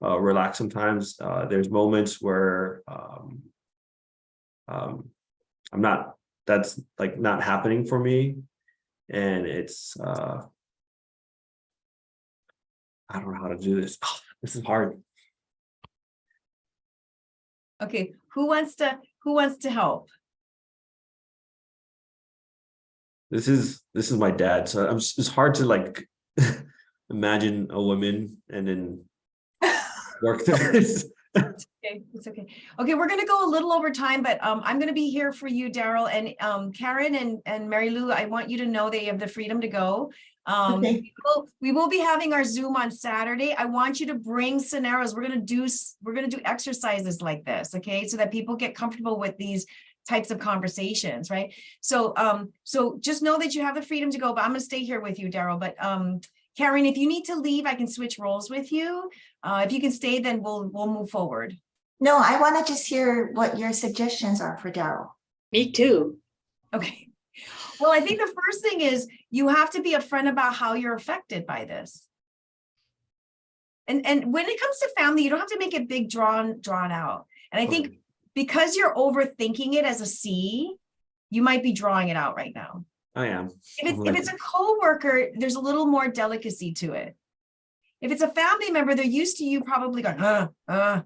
Speaker 2: relax sometimes. There's moments where that's like not happening for me, and it's I don't know how to do this. This is hard.
Speaker 1: Okay, who wants to help?
Speaker 2: This is my dad, so it's hard to like imagine a woman and then work through this.
Speaker 1: Okay, it's okay. Okay, we're gonna go a little over time, but I'm gonna be here for you, Daryl, and Karen and Mary Lou. I want you to know that you have the freedom to go.
Speaker 3: Okay.
Speaker 1: We will be having our Zoom on Saturday. I want you to bring scenarios. We're gonna do exercises like this, okay, so that people get comfortable with these types of conversations, right? So so just know that you have the freedom to go, but I'm gonna stay here with you, Daryl. But Karen, if you need to leave, I can switch roles with you. If you can stay, then we'll move forward.
Speaker 3: No, I want to just hear what your suggestions are for Daryl.
Speaker 4: Me too.
Speaker 1: Okay. Well, I think the first thing is you have to be upfront about how you're affected by this. And when it comes to family, you don't have to make it big, drawn out. And I think because you're overthinking it as a C, you might be drawing it out right now.
Speaker 2: I am.
Speaker 1: If it's a coworker, there's a little more delicacy to it. If it's a family member, they're used to you probably going, or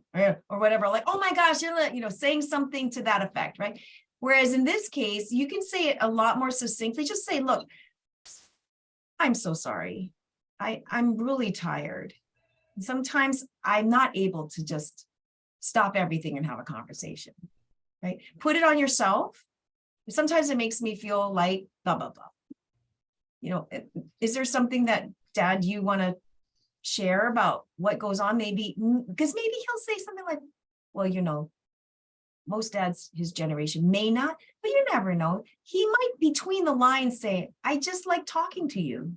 Speaker 1: whatever, like, oh my gosh, you're saying something to that effect, right? Whereas in this case, you can say it a lot more succinctly. Just say, look, I'm so sorry. I'm really tired. And sometimes I'm not able to just stop everything and have a conversation, right? Put it on yourself. Sometimes it makes me feel like blah, blah, blah. Is there something that, Dad, you want to share about what goes on? Maybe, because maybe he'll say something like, well, most dads his generation may not, but you never know. He might between the lines say, I just like talking to you.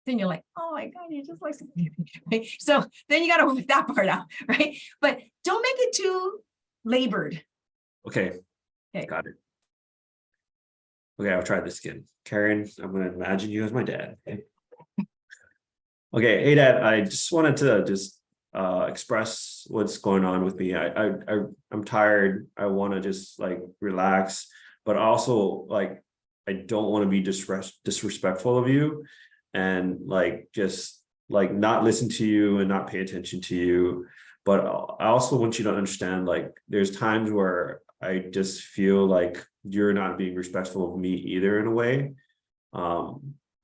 Speaker 1: Then you're like, oh my God, you just like to right? So then you got to work that part out, right? But don't make it too labored.
Speaker 2: Okay.
Speaker 1: Okay.
Speaker 2: Got it. Okay, I'll try this again. Karen, I'm gonna imagine you as my dad. Okay, hey Dad, I just wanted to express what's going on with me. I'm tired. I want to just like relax, but also like I don't want to be disrespectful of you, and like just like not listen to you and not pay attention to you. But I also want you to understand, like, there's times where I just feel like you're not being respectful of me either in a way.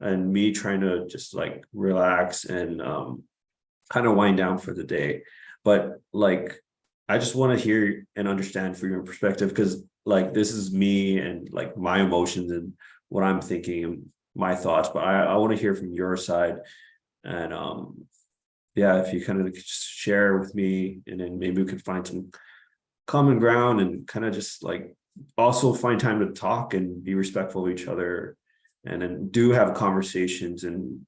Speaker 2: And me trying to just like relax and kind of wind down for the day. But like, I just want to hear and understand from your perspective, because like this is me and like my emotions and what I'm thinking and my thoughts, but I want to hear from your side. And yeah, if you kind of just share with me, and then maybe we could find some common ground and kind of just like also find time to talk and be respectful of each other, and then do have conversations and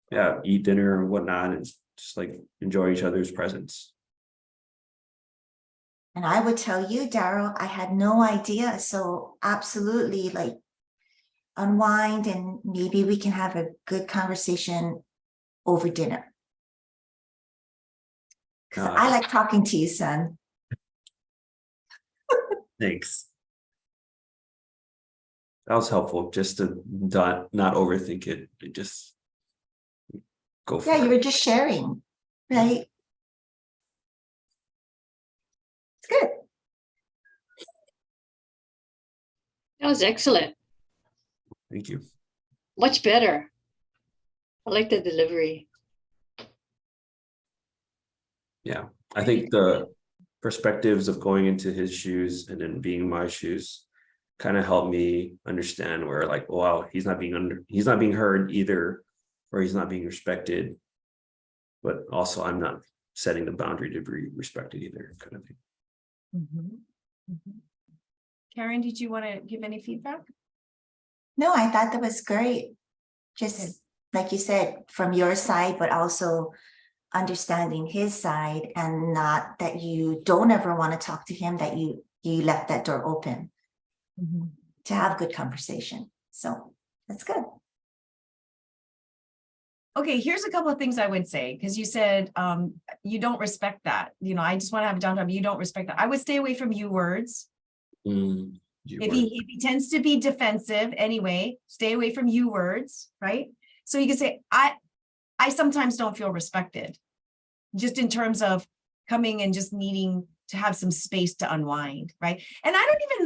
Speaker 2: yeah, eat dinner and whatnot, and just like enjoy each other's presence.
Speaker 3: And I would tell you, Daryl, I had no idea. So absolutely, like, unwind, and maybe we can have a good conversation over dinner. Because I like talking to you, son.
Speaker 2: Thanks. That was helpful, just to not overthink it, just go for
Speaker 3: Yeah, you
Speaker 2: it.
Speaker 3: were just sharing, right? It's good.
Speaker 4: That was excellent.
Speaker 2: Thank you.
Speaker 4: Much better. I like the delivery.
Speaker 2: Yeah, I think the perspectives of going into his shoes and then being in my shoes kind of helped me understand where, like, wow, he's not being heard either, or he's not being respected, but also I'm not setting the boundary to be respected either, kind of thing.
Speaker 1: Karen, did you want to give any feedback?
Speaker 3: No, I thought that was great. Just like you said, from your side, but also understanding his side, and not that you don't ever want to talk to him, that you left that door open to have good conversation. So that's good.
Speaker 1: Okay, here's a couple of things I would say, because you said you don't respect that. I just want to have a downtime. You don't respect that. I would stay away from you words. If he tends to be defensive anyway, stay away from you words, right? So you can say, I sometimes don't feel respected, just in terms of coming and just needing to have some space to unwind, right? And I don't even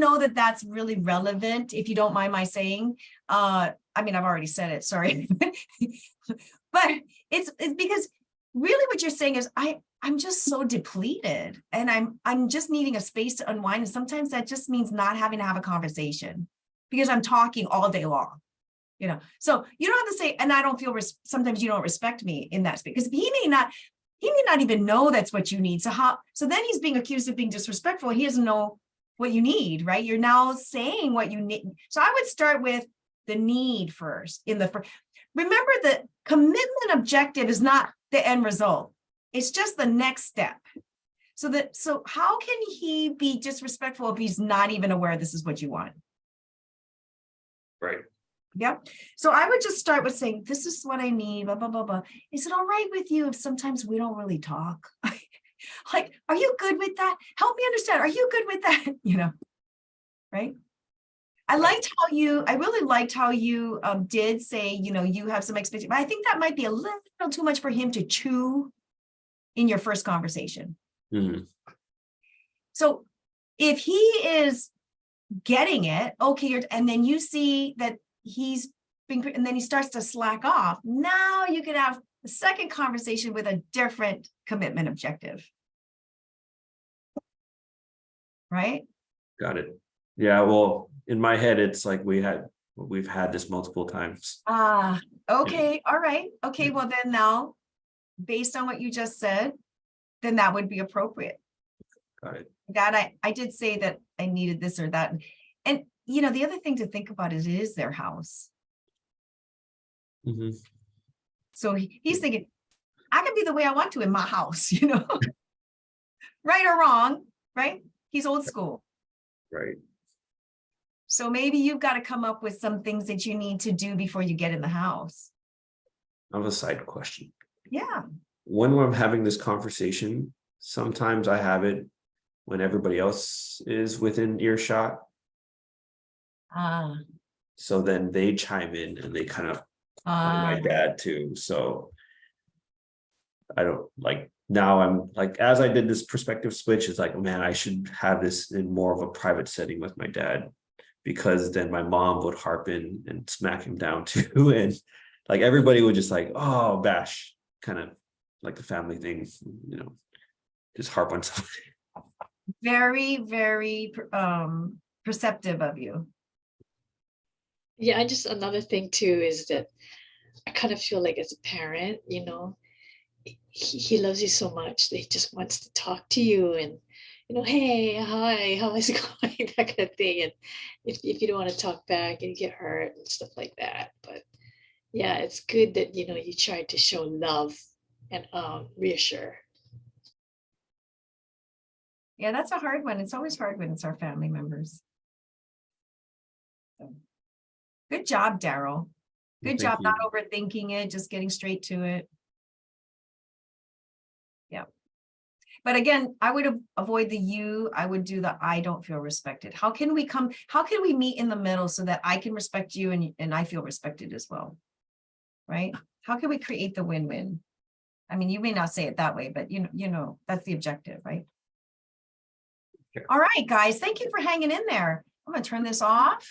Speaker 1: know that that's really relevant, if you don't mind my saying. I mean, I've already said it, sorry. But it's because really what you're saying is I'm just so depleted and I'm just needing a space to unwind. And sometimes that just means not having to have a conversation because I'm talking all day long. So you don't have to say, and I don't feel, sometimes you don't respect me in that space because he may not even know that's what you need. So then he's being accused of being disrespectful. He doesn't know what you need, right? You're now saying what you need. So I would start with the need first remember the commitment objective is not the end result. It's just the next step. So how can he be disrespectful if he's not even aware this is what you want?
Speaker 2: Right.
Speaker 1: Yep. So I would just start with saying, this is what I need, blah, blah, blah, blah. Is it all right with you if sometimes we don't really talk? Like, are you good with that? Help me understand. Are you good with that? Right? I really liked how you did say, you have some expectation, but I think that might be a little too much for him to chew in your first conversation.
Speaker 2: Mhm.
Speaker 1: So if he is getting it, okay, and then you see that and then he starts to slack off. Now you can have a second conversation with a different commitment objective. Right?
Speaker 2: Got it. Yeah, well, in my head, it's like we've had this multiple times.
Speaker 1: Okay. All right. Okay. Well, then now, based on what you just said, then that would be appropriate.
Speaker 2: Got it.
Speaker 1: That I did say that I needed this or that. And the other thing to think about is it is their house.
Speaker 2: Mhm.
Speaker 1: So he's thinking, I can be the way I want to in my house, right or wrong, right? He's old school.
Speaker 2: Right.
Speaker 1: So maybe you've got to come up with some things that you need to do before you get in the house.
Speaker 2: I have a side question.
Speaker 1: Yeah.
Speaker 2: When I'm having this conversation, sometimes I have it when everybody else is within earshot. So then they chime in and they kind of on my dad too. So I don't like now I'm like, as I did this perspective switch, it's like, man, I should have this in more of a private setting with my dad, because then my mom would harp in and smack him down too. And like everybody would just like, oh, bash, kind of like the family thing, just harp on something.
Speaker 1: Very, very perceptive of you.
Speaker 4: Yeah, and just another thing too is that I kind of feel like as a parent, he loves you so much that he just wants to talk to you and, hey, hi, how is it going? That kind of thing. And if you don't want to talk back and you get hurt and stuff like that. But yeah, it's good that, you try to show love and reassure.
Speaker 1: Yeah, that's a hard one. It's always hard when it's our family members. So, good job, Daryl. Good job not overthinking it, just getting straight to it. Yeah. But again, I would avoid the you. I would do the I don't feel respected. How can we meet in the middle so that I can respect you and I feel respected as well? Right? How can we create the win-win? I mean, you may not say it that way, but that's the objective, right? Sure. All right, guys, thank you for hanging in there. I'm gonna turn this off.